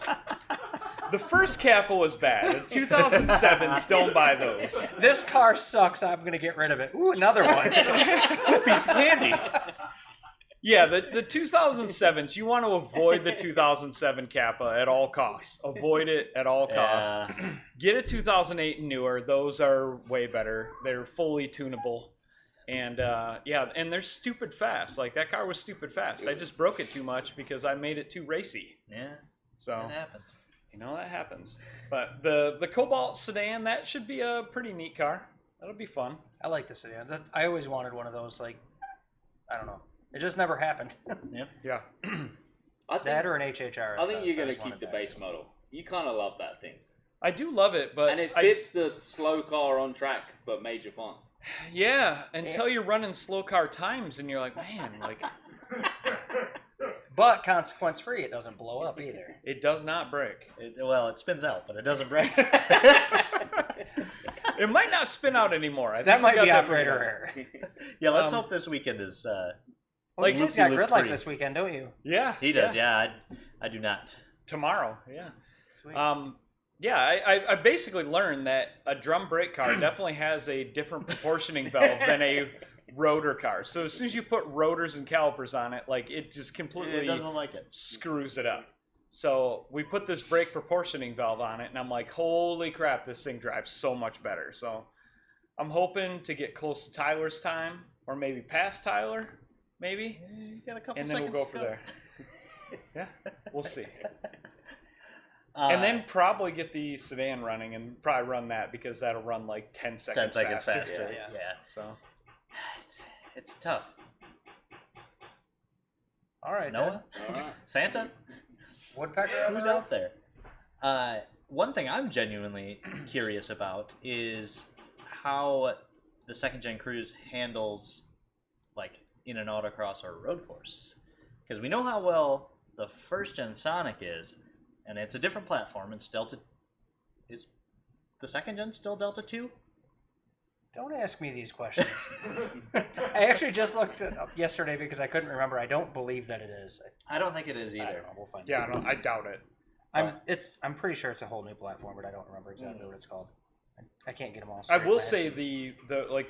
the first Kappa was bad. The 2007s, don't buy those. This car sucks. I'm gonna get rid of it. Ooh, another one. Piece of candy. Yeah, the 2007s, you want to avoid the 2007 Kappa at all costs. Avoid it at all costs. Get a 2008 and newer. Those are way better. They're fully tunable. And and they're stupid fast. Like, that car was stupid fast. I just broke it too much because I made it too racy. Yeah, so that happens. That happens. But the Cobalt sedan, that should be a pretty neat car. That'll be fun. I like the sedan. I always wanted one of those. Like, I don't know. It just never happened. Yep. Yeah. That or an HHR. I think you're going to keep the base model. You kind of love that thing. I do love it, but... And it fits the slow car on track, but major font. Yeah, until you're running slow car times and you're like, man, like... But consequence-free, it doesn't blow up either. It does not break. It spins out, but it doesn't break. It might not spin out anymore. That might be operator error. Yeah, let's hope this weekend is... like, you got Grid Life this weekend, don't you? Yeah. He does, yeah. I do not. Tomorrow, yeah. Sweet. I basically learned that a drum brake car definitely has a different proportioning valve than a rotor car. So as soon as you put rotors and calipers on it, like, it just completely It doesn't like it. screws it up. So we put this brake proportioning valve on it, and I'm like, holy crap, this thing drives so much better. So I'm hoping to get close to Tyler's time, or maybe past Tyler, maybe. You got a couple And then we'll seconds go to for there. Yeah, we'll see. And then probably get the sedan running and probably run that because that'll run like 10 seconds, 10 seconds faster. faster. Yeah. Yeah. So It's tough. All right, Noah? All right. Santa? Woodpecker? Who's out there? One thing I'm genuinely curious about is how the second gen Cruze handles, like, in an autocross or a road course. Because we know how well the first gen Sonic is, and it's a different platform. It's Delta. Is the second gen still Delta 2? Don't ask me these questions. I actually just looked it up yesterday because I couldn't remember. I don't believe that it is. I don't think it is I either. don't know. We'll find yeah, out. I doubt it. I'm pretty sure it's a whole new platform, but I don't remember exactly what it's called. I can't get them all. I straight will in my say head.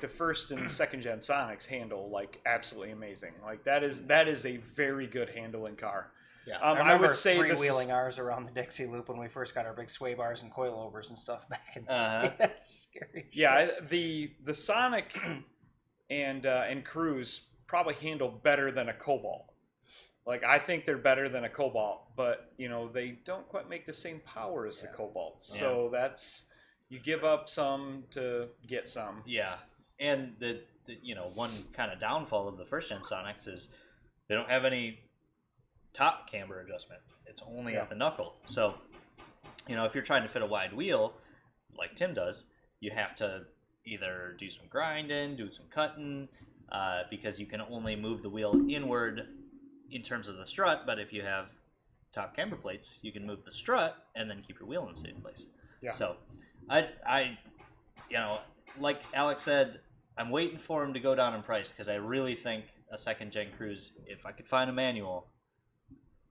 the first and second gen Sonics handle like absolutely amazing. Like that is a very good handling car. Yeah. I I remember would say this freewheeling is, ours around the Dixie Loop when we first got our big sway bars and coilovers and stuff back in the Uh-huh. day. That's scary. yeah, the Sonic and Cruze probably handle better than a Cobalt. Like I think they're better than a Cobalt, but they don't quite make the same power as the Cobalt. So that's you give up some to get some. Yeah, and the one kind of downfall of the first gen Sonics is they don't have any top camber adjustment. It's only at the knuckle. So, if you're trying to fit a wide wheel, like Tim does, you have to either do some grinding, do some cutting, because you can only move the wheel inward in terms of the strut. But if you have top camber plates, you can move the strut and then keep your wheel in the same place. Yeah. So, I like Alex said, I'm waiting for him to go down in price because I really think a second gen Cruze, if I could find a manual,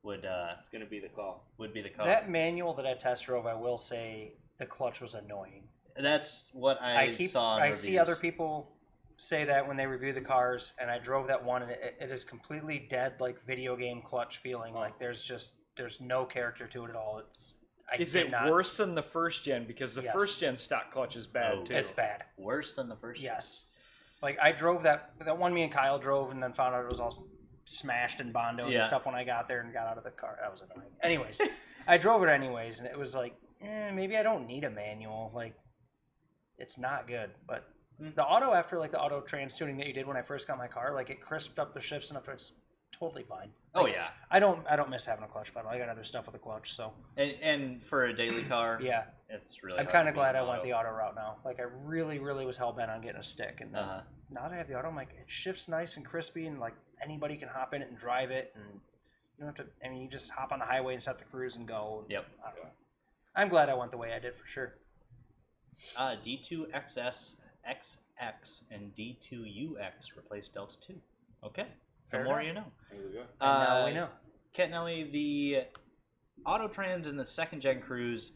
It's going to be the call. would be the car. That manual that I test drove, I will say the clutch was annoying. That's what I saw in I reviews. see other people say that when they review the cars, and I drove that one, and it is completely dead, like video game clutch feeling. Like there's no character to it at all. Is it worse than the first gen? Because the first gen stock clutch is bad too. It's bad. Worse than the first gen? Yes. Like I drove that one me and Kyle drove, and then found out it was all smashed and bondoed and stuff when I got there and got out of the car. That was annoying. Anyways, I drove it anyways, and it was like, maybe I don't need a manual. Like, it's not good. But the auto, after like the auto trans tuning that you did when I first got my car, like it crisped up the shifts enough. It's totally fine. Oh yeah. I don't miss having a clutch pedal. I got other stuff with a clutch, so. And for a daily car, yeah, it's really. I'm kind of glad I went the auto route now. Like I really was hell bent on getting a stick, and now that I have the auto, I'm like, it shifts nice and crispy, and like anybody can hop in it and drive it, and you don't have to. I mean, you just hop on the highway and set the cruise and go. Yep. I don't know. I'm glad I went the way I did for sure. D2 XS, XX, and D2 UX replaced Delta 2. Okay. The more you know. There we go. And now we know. Ketnelli, the Autotrans in the second gen Cruze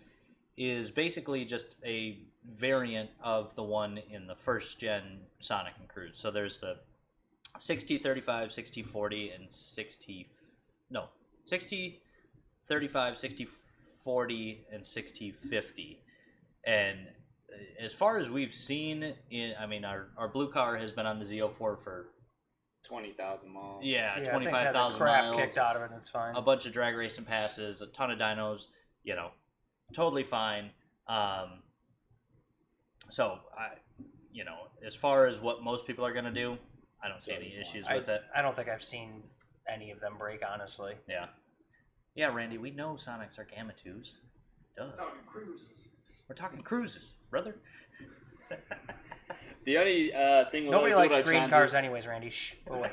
is basically just a variant of the one in the first gen Sonic and Cruze. So there's the 6035, 6040, and 6035, 6040, and 6050. And as far as we've seen, our blue car has been on the Z04 for 20,000 miles. Yeah, I think 25,000 had the crap miles. kicked out of it, and it's fine. A bunch of drag racing passes, a ton of dynos, totally fine. So, as far as what most people are going to do, I don't see any issues with it. I don't think I've seen any of them break, honestly. Yeah. Yeah, Randy, we know Sonics are Gamma 2s. Duh. Talking cruises. We're talking cruises, brother. The only thing with Nobody those likes auto green trans cars is anyways, Randy. Shh. Go away.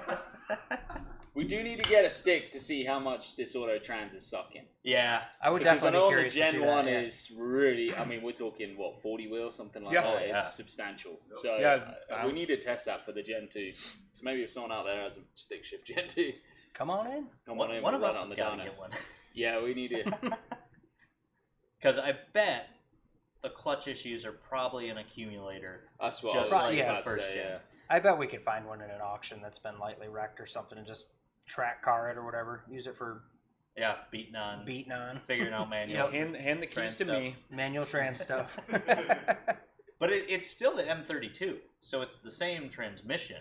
we do need to get a stick to see how much this auto trans is sucking. Yeah. I would Because I definitely know be on the curious to see Gen that. 1 yeah. is really, I mean, we're talking, 40 wheel, something like Yeah. that. Oh, yeah. It's substantial. So Yeah, we need to test that for the Gen 2. So maybe if someone out there has a stick shift Gen 2, Come on in. come on in, One we'll of us run it on has the got to dyno. get one. Yeah, we need it. Because I bet the clutch issues are probably an accumulator. That's what Just I was like about the to first say, gen. yeah. I bet we could find one in an auction that's been lightly wrecked or something and just track car it or whatever. Use it for Yeah, beating on, figuring out manual. Hand the keys Trans to stuff. me. manual trans stuff. But it's still the M32, so it's the same transmission.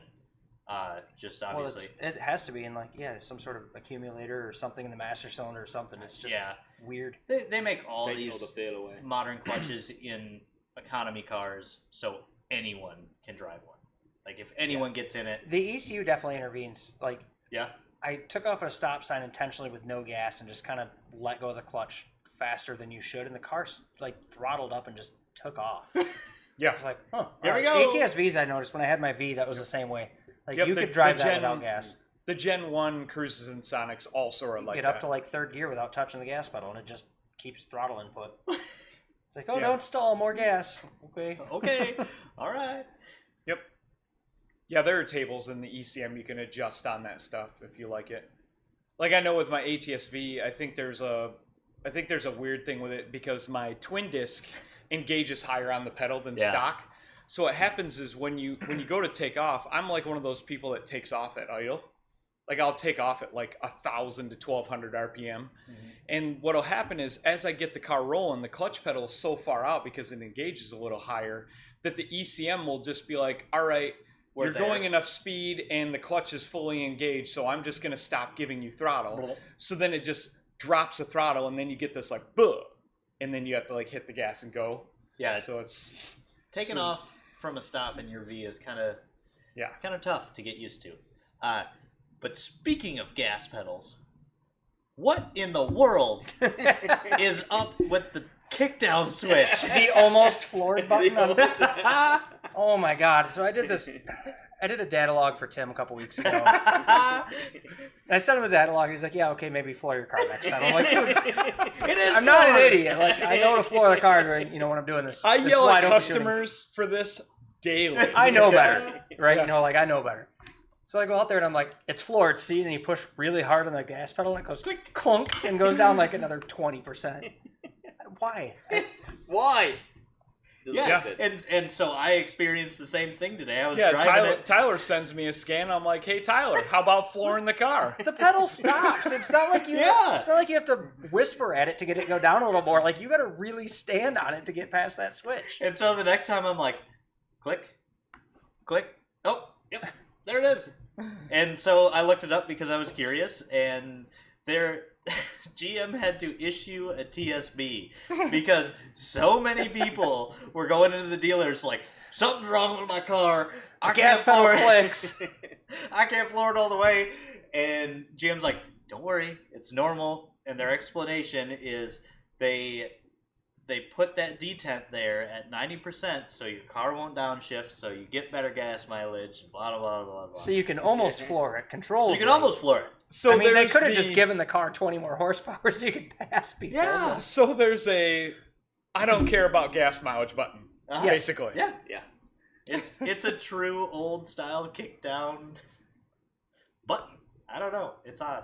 Just Well, obviously. it has to be in some sort of accumulator or something in the master cylinder or something. It's just weird. They make all Taking all these the feel away. modern clutches in economy cars, so anyone can drive one. Like if anyone gets in it, The ECU definitely intervenes. Like yeah. I took off at a stop sign intentionally with no gas and just kind of let go of the clutch faster than you should, and the car throttled up and just took off. I Yeah. was like, huh. Here we go. ATS-Vs I noticed when I had my V, that was the same way. Like Yep, you the- could drive the that Gen- without gas. The Gen 1 Cruises and Sonics also are like Get that. up to like third gear without touching the gas pedal, and it just keeps throttle input. It's like, oh, Yeah. don't stall, more gas. Okay. Okay. All right. Yep. Yeah, there are tables in the ECM you can adjust on that stuff if you like it. Like I know with my ATS-V, I think there's a weird thing with it because my twin disc engages higher on the pedal than stock. So what happens is when you go to take off, I'm like one of those people that takes off at idle. Like I'll take off at like 1,000 to 1,200 RPM. And what'll happen is as I get the car rolling, the clutch pedal is so far out because it engages a little higher that the ECM will just be like, all right, We're you're there. going enough speed and the clutch is fully engaged, so I'm just going to stop giving you throttle. So then it just drops the throttle and then you get this like, buh, and then you have to like hit the gas and go. Yeah. So it's Taking off from a stop in your V is kind of tough to get used to. But speaking of gas pedals, what in the world is up with the kickdown switch? The almost floored button. Oh my god! So I did this. I did a data log for Tim a couple weeks ago. And I sent him the data log. He's like, "Yeah, okay, maybe floor your car next time." I'm like, "Dude, I'm not an idiot. Like, I know to floor the car during, when I'm doing this. I this yell wide at open tuning. customers for this daily. I know better, right? Like I know better. So I go out there and I'm like, "It's floored." See, and then you push really hard on the gas pedal, and it goes click, clunk, and goes down like another 20%. Why? Why? Yeah, Doesn't it? and so I experienced the same thing today. I was Yeah, driving Tyler sends me a scan. I'm like, hey Tyler, how about flooring the car? The pedal stops. It's not like you. Yeah. It's not like you have to whisper at it to get it to go down a little more. Like you got to really stand on it to get past that switch. And so the next time I'm like, click, click. Oh, yep, there it is. And so I looked it up because I was curious, and GM had to issue a TSB because so many people were going into the dealers like, something's wrong with my car. I Gas can't floor pedal it. clicks. I can't floor it all the way. And GM's like, don't worry, it's normal. And their explanation is they put that detent there at 90% so your car won't downshift, so you get better gas mileage, blah, blah, blah, blah. So you can almost floor it, control. You can almost floor it. So I mean, they there's could have just given the car 20 more horsepower so you could pass people. Yeah. So there's a I don't care about gas mileage button, Uh-huh. basically. Yeah. Yeah. It's a true old style kick down button. I don't know. It's odd.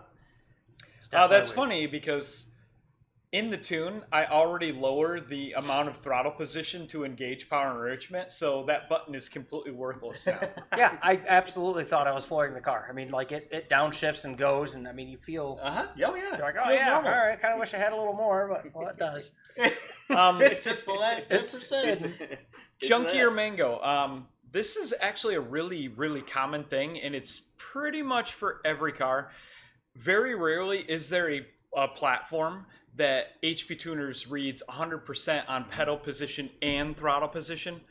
It's definitely That's weird. funny because in the tune, I already lowered the amount of throttle position to engage power enrichment, so that button is completely worthless now. Yeah, I absolutely thought I was flooring the car. I mean, like it downshifts and goes, and I mean, you feel Uh-huh. Oh, yeah. you're like, oh Feels yeah, normal. all right. Kind of wish I had a little more, but well, it does. It's just the last 10%. Junkier Mango. This is actually a really, really common thing, and it's pretty much for every car. Very rarely is there a platform that HP Tuners reads 100% on pedal position and throttle position.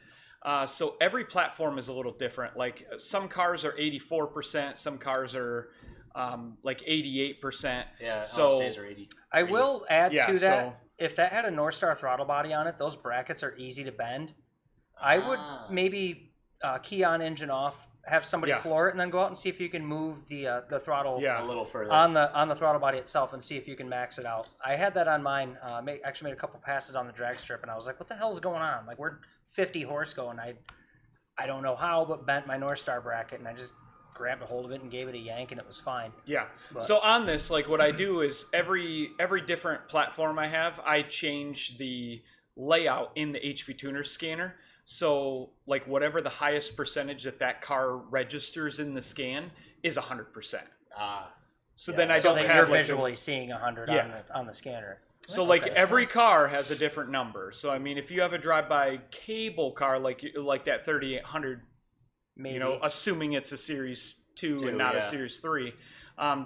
So every platform is a little different. Like some cars are 84%, some cars are like 88%. Yeah, So- LSJs are 80. I will add Yeah, to that, so- if that had a North Star throttle body on it, those brackets are easy to bend. I would maybe key on engine off, have somebody Yeah. floor it, and then go out and see if you can move the throttle Yeah. a little further. on the throttle body itself and see if you can max it out. I had that on mine. Actually made a couple passes on the drag strip, and I was like, "What the hell's going on? Like we're 50 horse going. I don't know how, but bent my North Star bracket, and I just grabbed a hold of it and gave it a yank, and it was fine." Yeah. But- So on this, like what I do is every different platform I have, I change the layout in the HP Tuner scanner. So like whatever the highest percentage that car registers in the scan is 100%. So then I So don't that have you're like, visually seeing 100 Yeah. on the scanner. So like Okay, every that's nice. car has a different number. So I mean, if you have a drive-by cable car like that 3800, Maybe. you know, assuming it's a Series 2 and not a yeah. Series 3,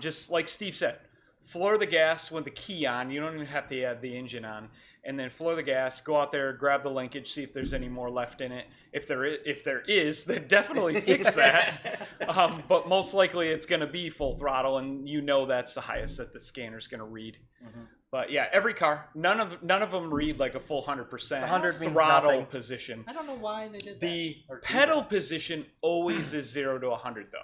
just like Steve said, floor the gas with the key on. You don't even have to add the engine on. And then floor the gas, go out there, grab the linkage, see if there's any more left in it. If there is, then definitely fix that. But most likely it's going to be full throttle, and you know that's the highest that the scanner's going to read. Mhm. But yeah, every car, none of them read like a full 100% 100 means throttle nothing. position. I don't know why they did that. The or do pedal that. position always is 0 to 100 though.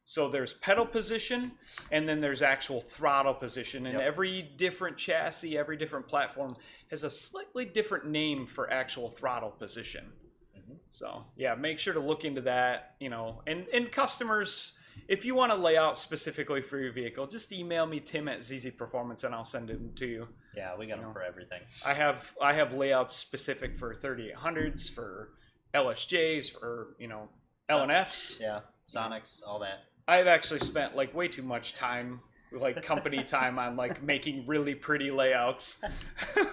So there's pedal position, and then there's actual throttle position. And Yep. every different chassis, every different platform has a slightly different name for actual throttle position. Mhm. So yeah, make sure to look into that, you know. And customers, if you want to lay out specifically for your vehicle, just email me, Tim at ZZPerformance, and I'll send it to you. Yeah, we got them No. for everything. I have layouts specific for 3800s, for LSJs, for, you know, LNFs. Yeah, Sonics, all that. I've actually spent like way too much time, like company time, on like making really pretty layouts.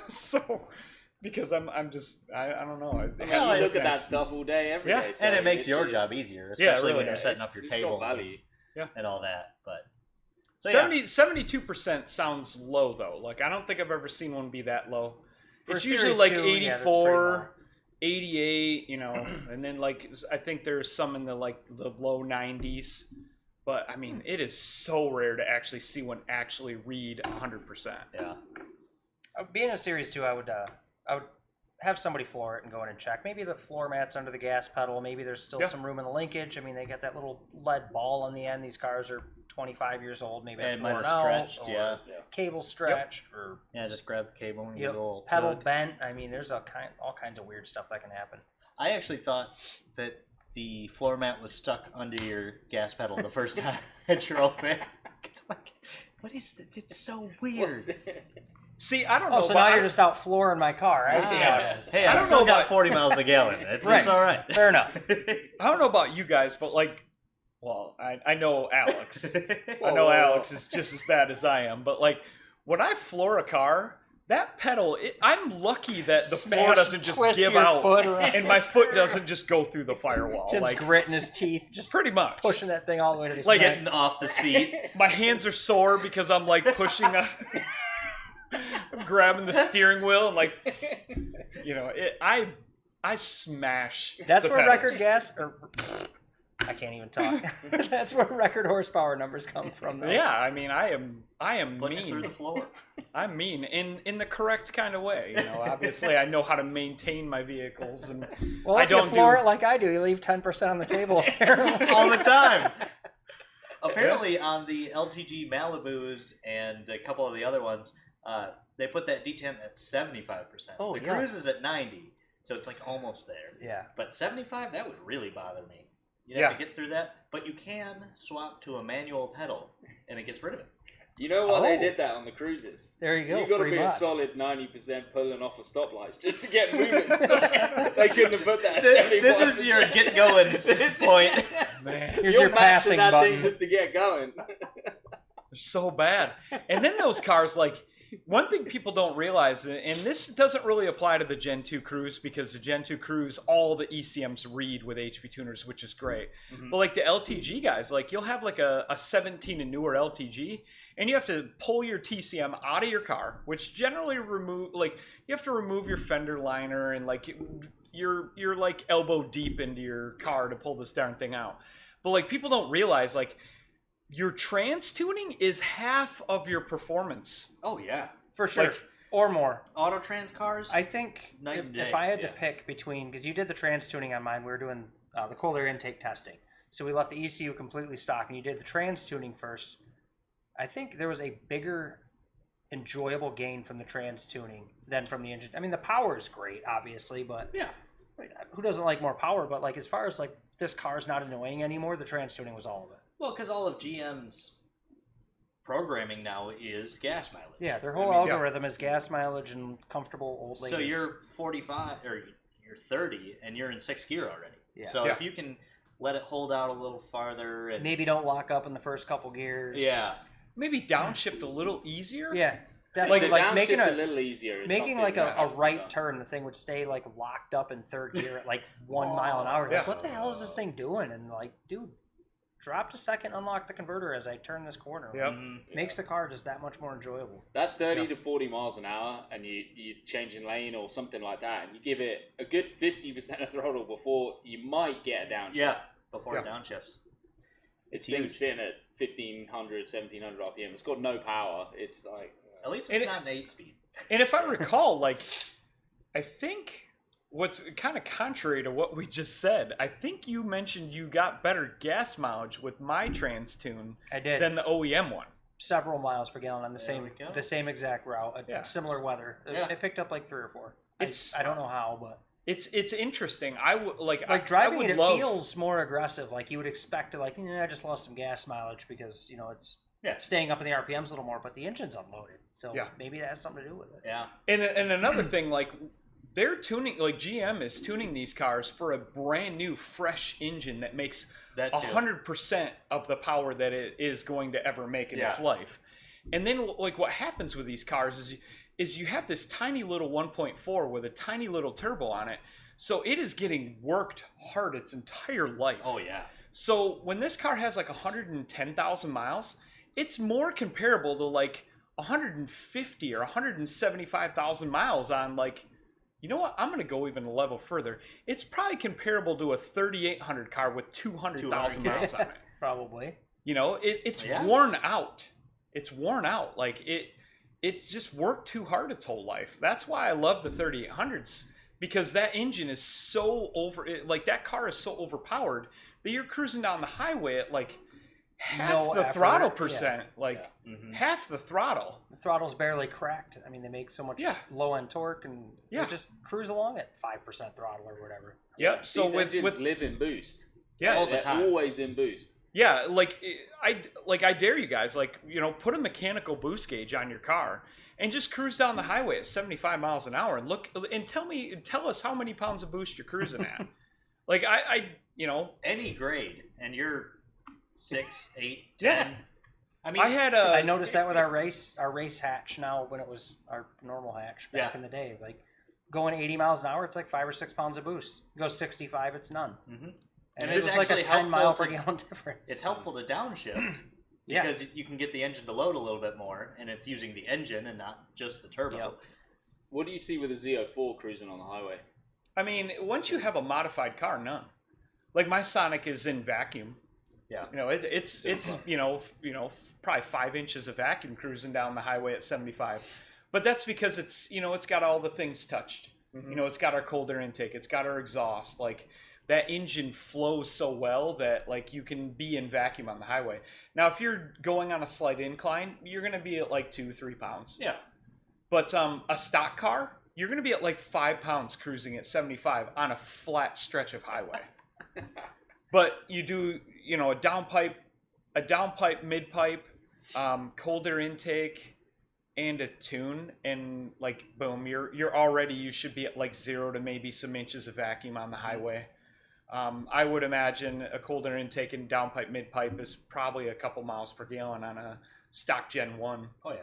So because I'm just I don't know. It I has mean, to you look at nice. that stuff all day, every Yeah. day. So And it makes your job easier, especially when really you're does. setting up your it's got tables value. and all that. But so, yeah. 72% sounds low though. Like I don't think I've ever seen one be that low. For It's usually Series like 2, yeah, that's pretty 84, 88, you know, and then like I think there's some in the low 90s. But I mean, it is so rare to actually see one actually read 100%. Yeah. Being a Series 2, I would have somebody floor it and go in and check. Maybe the floor mat's under the gas pedal. Maybe there's still Yeah. some room in the linkage. I mean, they got that little lead ball on the end. These cars are 25 years old. Maybe Yeah, it's it might worn have out, stretched, or yeah. cable stretched, or Yeah, just grab the cable and you get a know, little pedal tug. bent. I mean, there's all kinds of weird stuff that can happen. I actually thought that the floor mat was stuck under your gas pedal the first time I drove it. I'm like, what is this? It's so weird. See, I don't know. Oh, so now you're just out flooring my car. I see how it is. Hey, I I don't still know got about- 40 miles a gallon. It's Right. all right. Fair enough. I don't know about you guys, but like, well, I know Alex. I know Whoa. Alex is just as bad as I am, but like when I floor a car, that pedal, I'm lucky that the floor Smash, doesn't just twist give your out foot around. and my foot doesn't just go through the firewall. Tim's Like gritting his teeth, just pretty much. pushing that thing all the way to the Like side. Getting off the seat. My hands are sore because I'm like pushing on, I'm grabbing the steering wheel and like, you know, I smash. That's the where pedals. record gas, or I can't even talk. That's where record horsepower numbers come from, though. Yeah, I mean, I am Putting it through mean. the floor. I'm mean in the correct kind of way. You know, obviously, I know how to maintain my vehicles, and Well, I if you don't floor do- it like I do, you leave 10% on the table. apparently. All the time. Apparently, on the LTG Malibus and a couple of the other ones, they put that detent at 75%. Oh, the yeah. Cruze is at 90, so it's like almost there. Yeah. But 75, that would really bother me. You'd Yeah. have to get through that, but you can swap to a manual pedal, and it gets rid of it. You know why they Oh. did that on the Cruises? There you go. You got to free be a mod. solid 90% pulling off of stoplights just to get moving. So they couldn't have put that at 75%. This is your get going point. man, Here's You're your matching passing that button. thing just to get going. they're so bad. And then those cars, like one thing people don't realize, and this doesn't really apply to the Gen II Cruze because the Gen II Cruze, all the ECMs read with HP tuners, which is great. Mhm. But like the LTG guys, like you'll have like a 17 and newer LTG, and you have to pull your TCM out of your car, which generally remove like you have to remove your fender liner and like you're like elbow deep into your car to pull this darn thing out. But like people don't realize like your trans tuning is half of your performance. Oh, yeah. For sure. Like- or more. Auto trans cars? I think Night and day, if I had to yeah. pick between, because you did the trans tuning on mine, we were doing the cold air intake testing. So we left the ECU completely stock, and you did the trans tuning first. I think there was a bigger enjoyable gain from the trans tuning than from the engine. I mean, the power is great, obviously, but Yeah. who doesn't like more power? But like as far as like this car's not annoying anymore, the trans tuning was all of it. Well, because all of GM's programming now is gas mileage. Yeah, their whole I mean, algorithm is gas mileage and comfortable old ladies. So you're 45 or you're 30 and you're in 6th gear already. Yeah. So Yeah. if you can let it hold out a little farther and maybe don't lock up in the first couple gears. yeah, Maybe downshift a little easier. Yeah, definitely. the Like making downshift a little easier. Is making something like that a has to be right done. turn, the thing would stay like locked up in 3rd gear at like 1 mile an hour. You're like, Yeah. what the hell is this thing doing? And like, dude, drop to second, unlock the converter as I turn this corner. Yep. Mhm. Makes the car just that much more enjoyable. That 30 to 40 miles an hour, and you changing lane or something like that, and you give it a good 50% of throttle before you might get a downshift. yeah, before Yeah. it downshifts. This It's thing's huge. sitting at 1500, 1700 RPM. It's got no power. It's like At least And it's it- not an 8-speed. And if I recall, like, I think what's kind of contrary to what we just said, I think you mentioned you got better gas mileage with my trans tune I did than the OEM one. several miles per gallon on There we go. the same exact route, Yeah. similar weather. Yeah. It picked up like 3 or 4. It's- I don't know how, but It's interesting. I would like driving I would it love, feels more aggressive. Like you would expect to, like, I just lost some gas mileage because it's Yeah. staying up in the RPMs a little more, but the engine's unloaded, so Yeah. maybe that has something to do with it. Yeah. And another thing, like they're tuning, like GM is tuning these cars for a brand new, fresh engine that makes That too. 100% of the power that it is going to ever make in its Yeah. life. And then, like, what happens with these cars is you have this tiny little 1.4 with a tiny little turbo on it, so it is getting worked hard its entire life. Oh yeah. So when this car has like 110,000 miles, it's more comparable to like 150 or 175,000 miles on like, you know what? I'm going to go even a level further. It's probably comparable to a 3,800 car with 200,000 miles on it. Probably. You know, it's Yeah. worn out. It's worn out. Like it's just worked too hard its whole life. That's why I love the 3800s, because that engine is so like that car is so overpowered that you're cruising down the highway at like half No the effort, throttle yeah. percent, like Mhm. half the throttle. The throttle's barely cracked. I mean, they make so much Yeah. low end torque, and Yeah. they just cruise along at 5% throttle or whatever. Yep. So these engines with live in boost. yes, All the They're time. always in boost. Yeah, like I dare you guys, like, you know, put a mechanical boost gauge on your car and just cruise down the highway at 75 miles an hour and look and tell us how many pounds of boost you're cruising at. Like I you know, any grade, and you're 6, 8, 10. Yeah. I mean, I noticed that with our race hatch now when it was our normal hatch back in the day. Like going 80 miles an hour, it's like 5 or 6 pounds of boost. Go 65, it's none. Mm-hmm. And it's like a 10 mile per gallon difference. It's helpful to downshift because you can get the engine to load a little bit more, and it's using the engine and not just the turbo. Yep. What do you see with a Z04 cruising on the highway? I mean, once you have a modified car, none. Like my Sonic is in vacuum. Yeah. You know, it's you know probably 5 inches of vacuum cruising down the highway at 75. But that's because it's, you know, it's got all the things touched. Mm-hmm. You know, it's got our cold air intake, it's got our exhaust, like that engine flows so well that like you can be in vacuum on the highway. Now, if you're going on a slight incline, you're going to be at like 2-3 pounds. Yeah. But a stock car, you're going to be at like 5 pounds cruising at 75 on a flat stretch of highway. But you do, you know, a downpipe, mid-pipe, cold air intake, and a tune, and like boom, you're already, you should be at like 0 to maybe some inches of vacuum on the highway. I would imagine a cold air intake and downpipe, mid-pipe is probably a couple miles per gallon on a stock Gen 1. Oh, yeah.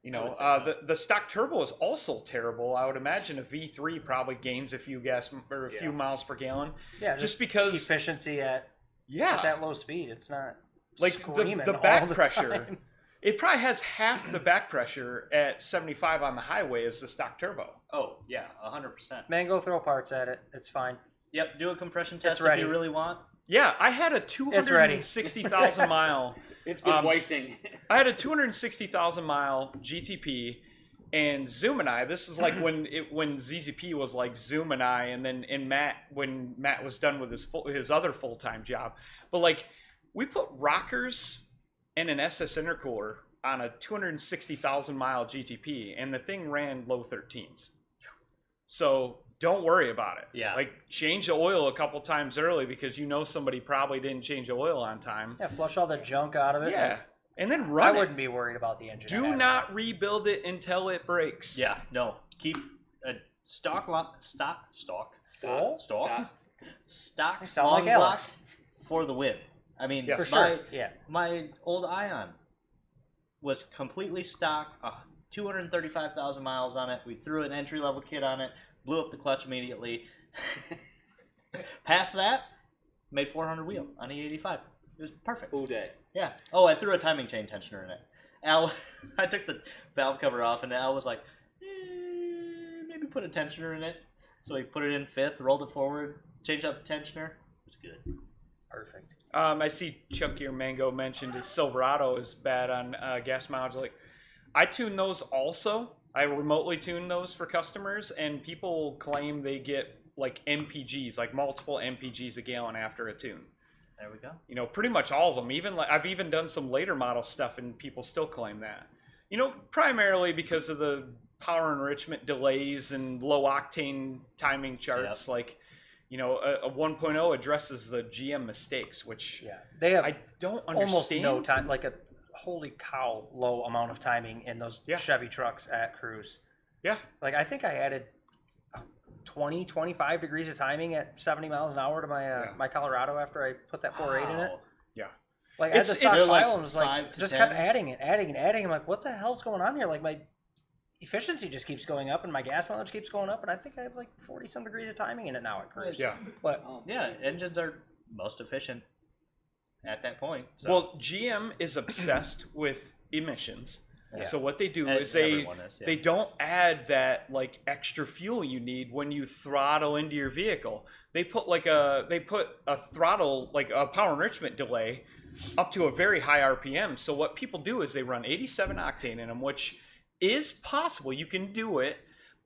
You know, so. the stock turbo is also terrible. I would imagine a V3 probably gains a few few miles per gallon. Yeah, just because efficiency at that low speed, it's not like screaming the back all the pressure. time. It probably has half the back pressure at 75 on the highway as the stock turbo. Oh yeah, 100%. Man, go throw parts at it. It's fine. Yep, do a compression test if you really want. Yeah, I had a 260,000 mile. It's been waiting. I had a 260,000 mile GTP, and Zoom and I. This is like when ZZP was like Zoom and I, and then when Matt was done with his other full-time job. But like we put rockers and an SS intercooler on a 260,000 mile GTP, and the thing ran low 13s. So don't worry about it. Yeah. Like change the oil a couple times early because you know somebody probably didn't change the oil on time. Yeah, flush all the junk out of it. Yeah. And then run I wouldn't be worried about the engine. Do not rebuild it until it breaks. Yeah, no. Keep a stock long like block Alex. for the win. I mean, for sure. Yeah. My old Ion was completely stock, 235,000 miles on it. We threw an entry-level kit on it, blew up the clutch immediately. Past that, made 400 wheel on E85. It was perfect. All day. Yeah. Oh, I threw a timing chain tensioner in it. Al, I took the valve cover off, and Al was like, maybe put a tensioner in it. So he put it in fifth, rolled it forward, changed out the tensioner. It was good. Perfect. I see Chunky or Mango mentioned his Silverado is bad on gas mileage. Like, I tune those also. I remotely tune those for customers, and people claim they get like MPGs, like multiple MPGs a gallon after a tune. There we go. You know, pretty much all of them. Even like I've even done some later model stuff, and people still claim that. You know, primarily because of the power enrichment delays and low octane timing charts. Yep. Like, you know, a 1.0 addresses the GM mistakes, which they have I don't understand. Almost no time, like a holy cow low amount of timing in those Chevy trucks at Cruze. Yeah. Like I think I added 20, 25 degrees of timing at 70 miles an hour to my my Colorado after I put that 4.8 in it. Yeah. Like I had the stock file and was like, just 10. kept adding it. I'm like, what the hell's going on here? Like my efficiency just keeps going up and my gas mileage keeps going up, and I think I have like 40 some degrees of timing in it now at Cruze. Yeah. But engines are most efficient at that point. So. Well, GM is obsessed with emissions. Yeah. So what they do is they don't add that like extra fuel you need when you throttle into your vehicle. They put a throttle, like a power enrichment delay up to a very high RPM. So what people do is they run 87 octane in them, which is possible. You can do it,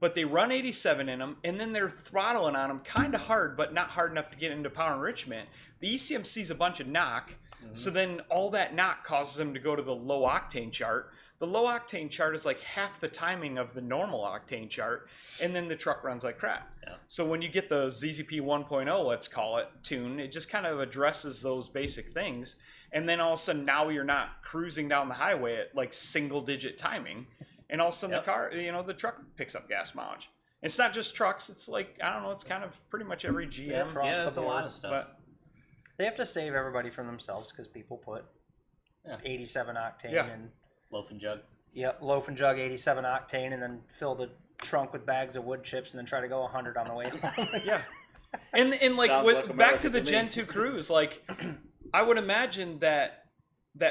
but they run 87 in them, and then they're throttling on them kind of hard, but not hard enough to get into power enrichment. The ECM sees a bunch of knock, so then all that knock causes them to go to the low octane chart. the low octane chart is like half the timing of the normal octane chart, and then the truck runs like crap. Yeah. So when you get the ZZP 1.0, let's call it, tune, it just kind of addresses those basic things, and then all of a sudden now you're not cruising down the highway at like single digit timing, and all of a sudden the car, the truck picks up gas mileage. It's not just trucks, it's like, I don't know, it's kind of pretty much every GM. Yeah, it's a lot of stuff. But They have to save everybody from themselves because people put 87 octane and loaf and jug. Loaf and jug 87 octane, and then fill the trunk with bags of wood chips, and then try to go 100 on the way home. yeah, and like Sounds with, like back to America the to Gen me. II Cruze, like I would imagine that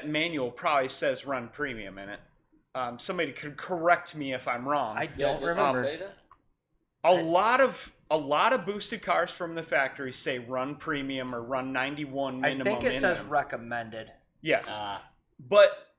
manual probably says run premium in it. Somebody could correct me if I'm wrong. I don't does it remember. say that? A lot of boosted cars from the factory say run premium or run 91 I minimum. think it in says them. recommended. Yes, but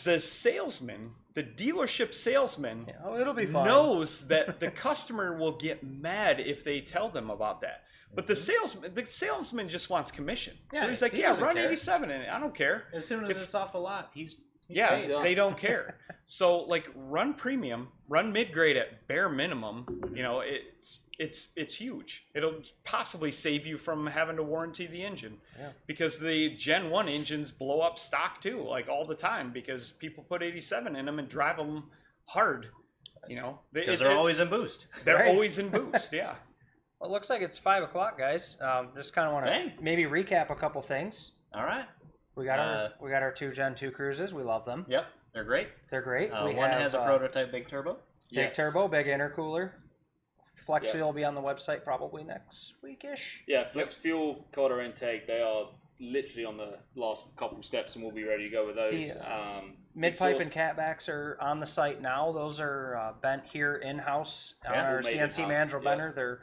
the salesman, the dealership salesman, It'll be fine. knows that the customer will get mad if they tell them about that. But the salesman just wants commission. Yeah, So he's like, he yeah, doesn't run care. 87 in it. I don't care. As soon as it's off the lot, he's Yeah, paid. they don't care. So like run premium, run mid-grade at bare minimum, it's huge. It'll possibly save you from having to warranty the engine. Yeah. Because the Gen 1 engines blow up stock too, like all the time, because people put 87 in them and drive them hard. Because they're always in boost. They're Right. always in boost, yeah. Well, it looks like it's 5 o'clock, guys. Just kind of want Dang. to maybe recap a couple things. All right. We got our 2 Gen 2 Cruzes. We love them. Yep, they're great. They're great. One has a prototype big turbo. big Yes. turbo, big intercooler. Flex Yeah. fuel will be on the website probably next weekish. Yeah, flex fuel, quarter intake, they are literally on the last couple steps, and we'll be ready to go with those. Mid pipe exhaust- and catbacks are on the site now. Those are bent here in house on Yeah, our made CNC in-house, mandrel yeah. bender. They're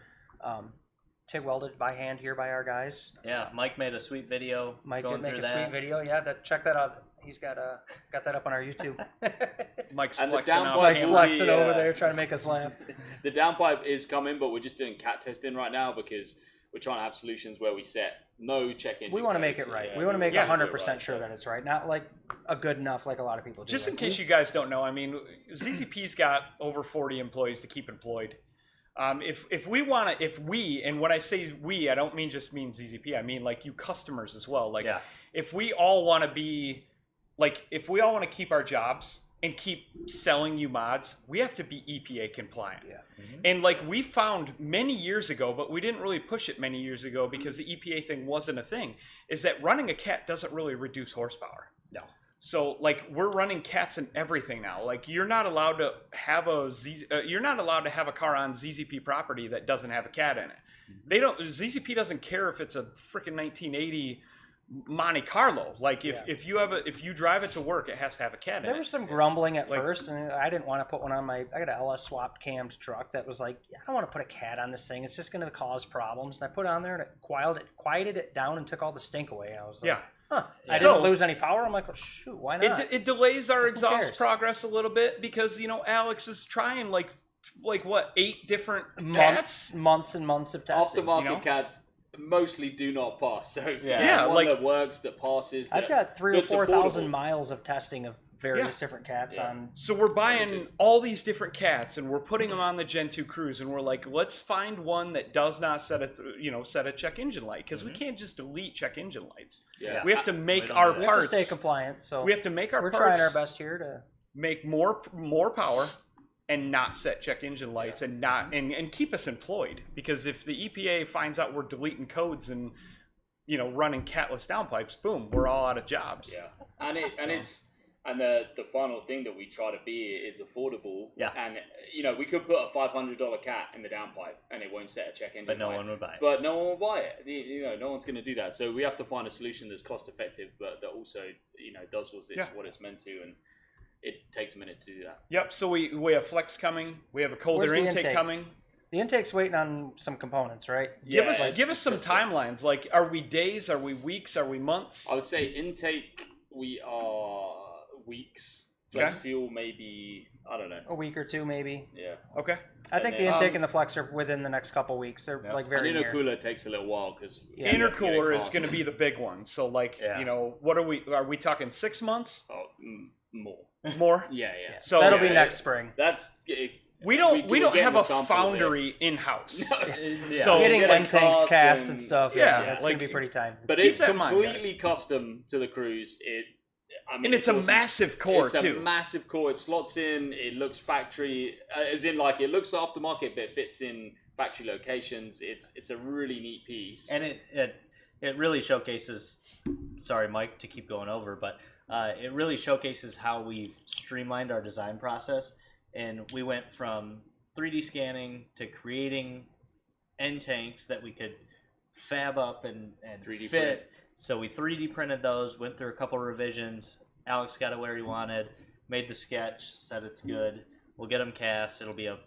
TIG welded by hand here by our guys. Yeah, Mike made a sweet video. Mike going did make through a that. sweet video. Yeah, check that out. He's got that up on our YouTube. Mike's And the flexing downpipe out. Mike's will flexing be, over there trying to make us laugh. The downpipe is coming, but we're just doing cat testing right now because we're trying to have solutions where we set no check engine. We want to make codes. it right. Yeah, We want to make Yeah. 100% right, sure so- that it's right. Not like a good enough like a lot of people do. Just in Like, case you guys don't know, I mean, ZZP's got over 40 employees to keep employed. If we, and when I say we, I don't mean just mean ZZP, I mean like you customers as well. Like Yeah. if we all want to be, like if we all want to keep our jobs and keep selling you mods, we have to be EPA compliant. Yeah. And like we found many years ago, but we didn't really push it many years ago because the EPA thing wasn't a thing, is that running a cat doesn't really reduce horsepower. No. So like we're running cats in everything now. Like you're not allowed to have you're not allowed to have a car on ZZP property that doesn't have a cat in it. They don't. ZZP doesn't care if it's a freaking 1980 Monte Carlo. Like if you drive it to work, it has to have a cat in There it. was some grumbling at Like- first, and I didn't want to put one on I got an LS swapped cammed truck that was like, I don't want to put a cat on this thing. It's just going to cause problems. And I put it on there, and it quieted it down and took all the stink away. I was like, Yeah. I So- didn't lose any power. I'm like, well, shoot, why not? It delays our cares? exhaust progress a little bit because Alex is trying like what 8 different cats. months and months of testing. Aftermarket cats mostly do not pass. So if you Yeah. get Yeah, one like- that works, that passes. I've got 3,000 or that's 4,000 affordable. miles of testing of various different cats Yeah. on. So we're buying all these different cats and we're putting them on the Gen 2 Cruze and we're like, let's find one that does not set a check engine light because we can't just delete check engine lights. Yeah. We have to make We don't our do that. We have to parts. stay compliant, so We have to make our we're parts trying our best here to. make more power and not set check engine lights and not and keep us employed, because if the EPA finds out we're deleting codes and running catless downpipes, boom, we're all out of jobs. Yeah, and the final thing that we try to be is affordable. Yeah. And we could put a $500 cat in the downpipe and it won't set a check engine But no light. one would buy it. But no one will buy it. No one's going to do that. So we have to find a solution that's cost effective, but that also does what it's meant to, and it takes a minute to do that. Yep, so we have flex coming, we have a colder Where's the intake intake? coming. The intake's waiting on some components, right? Give Yeah, us some just- timelines. Like, are we days? Are we weeks? Are we months? I would say intake, we are weeks. Flex Okay. fuel, maybe, I don't know. A week or two, maybe. Yeah. Okay. I think the then- intake and the flex are within the next couple weeks. They're like very And near. intercooler takes a little while because Yeah. Intercooler is going to be the big one. So, like, Yeah. what are we talking 6 months? Oh, more. more. Yeah. So That'll be yeah, next spring. That's we don't we're have getting a the sample foundry in house. Yeah. So Getting get a end tanks cast cast and- and stuff. Yeah, Yeah, that's like- gonna be pretty time. But Keep it's that in mind, completely custom to the Cruze. And it's a awesome. massive core It's too. a massive core. It slots in. It looks factory, as in like it looks aftermarket, but it fits in factory locations. It's a really neat piece. And it really showcases. Sorry, Mike, to keep going over, but it really showcases how we've streamlined our design process, and we went from 3D scanning to creating end tanks that we could fab up and 3D fit. print. So we 3D printed those, went through a couple revisions. Alex got it where he wanted, made the sketch, said it's good. We'll get them cast. It'll be a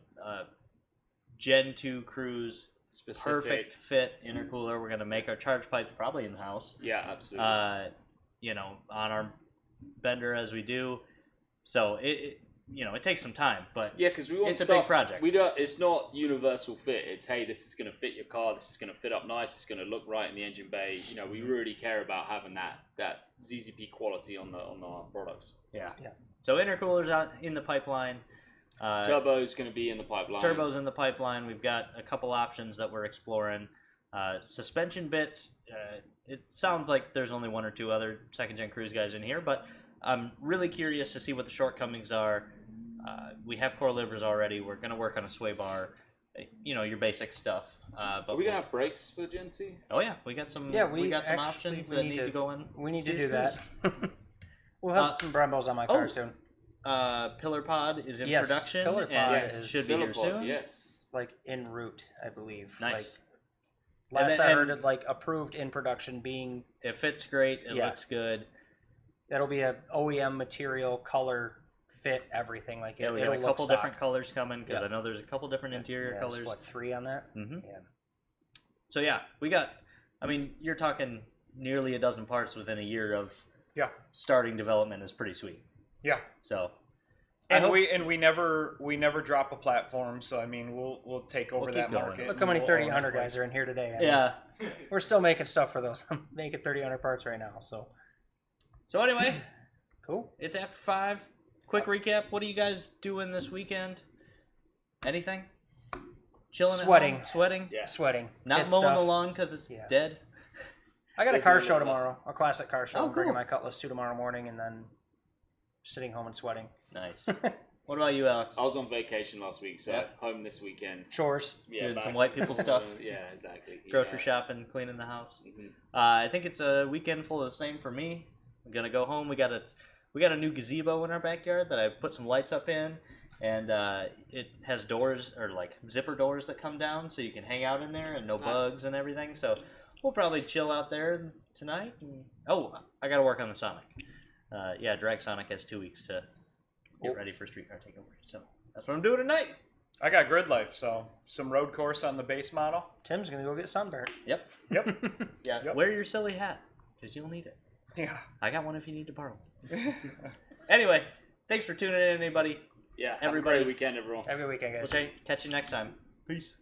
Gen II Cruze, Specific. perfect fit intercooler. We're going to make our charge pipes probably in the house. Yeah, absolutely. On our bender as we do. So it takes some time, but Yeah, because we want It's a stuff, big project. We don't. It's not universal fit. It's hey, this is going to fit your car. This is going to fit up nice. It's going to look right in the engine bay. We really care about having that ZZP quality on our products. yeah. So intercoolers out in the pipeline. Turbo's going to be in the pipeline. Turbo's in the pipeline. We've got a couple options that we're exploring. Suspension bits. It sounds like there's only one or two other second-gen Cruze guys in here, but I'm really curious to see what the shortcomings are. We have core livers already. We're going to work on a sway bar. Your basic stuff. But Are we going to have brakes for the Gen 2? Oh yeah, we got some. Yeah, we got some actually- options we that need need to- to go in. We need to Steers do that. Cruze. We'll have some Brembos on my car soon. Pillar Pod is in Yes, production. Pillar Pod and is should be here Philipod, soon. Yes. Like en route, I believe. Nice. Like, last And- I heard and- it, like approved in production, being It fits great. It Yeah. looks good. that'll be a OEM material, color, fit, everything. Like Yeah, we it'll got a look couple stock. different colors coming because Yeah. I know there's a couple different interior Yeah, colors. there's, what, 3 on that? Mm-hmm. Yeah. So yeah, we got. I mean, you're talking nearly a dozen parts within a year of Yeah. starting development is pretty sweet. Yeah. So And hope- we never drop a platform, so I mean we'll take over We'll that keep going. market. Look how many and we'll 3000 own it. guys are in here today. I mean, yeah. we're still making stuff for those. I'm making 3000 parts right now. So So anyway, cool. it's after 5. Quick recap. What are you guys doing this weekend? Anything? Chilling Sweating. at home? Sweating? Yeah. Sweating. Not Kid mowing stuff. the lawn because it's Yeah. dead? I got a There's car no show lawn. tomorrow, a classic car show. Oh, I'm bringing cool. my Cutlass to tomorrow morning, and then sitting home and sweating. Nice. What about you, Alex? I was on vacation last week, so Yeah. home this weekend. Chores. Yeah, Doing back. some white people stuff? Yeah, exactly. Grocery Yeah. shopping, cleaning the house. Mhm. I think it's a weekend full of the same for me. I'm gonna go home. We got a new gazebo in our backyard that I put some lights up in, and it has doors or like zipper doors that come down, so you can hang out in there and no Nice. bugs and everything. So we'll probably chill out there tonight. Oh, I gotta work on the Sonic. Drag Sonic has 2 weeks to get ready for Streetcar Takeover. So that's what I'm doing tonight. I got Grid Life, so some road course on the base model. Tim's gonna go get sunburned. Yep. Yep. Yeah. Yep. Wear your silly hat because you'll need it. Yeah. I got one if you need to borrow one. Anyway, thanks for tuning in, anybody. Yeah, have Everybody- a great weekend, everyone. Have a good weekend, guys. We'll catch you next time. Peace.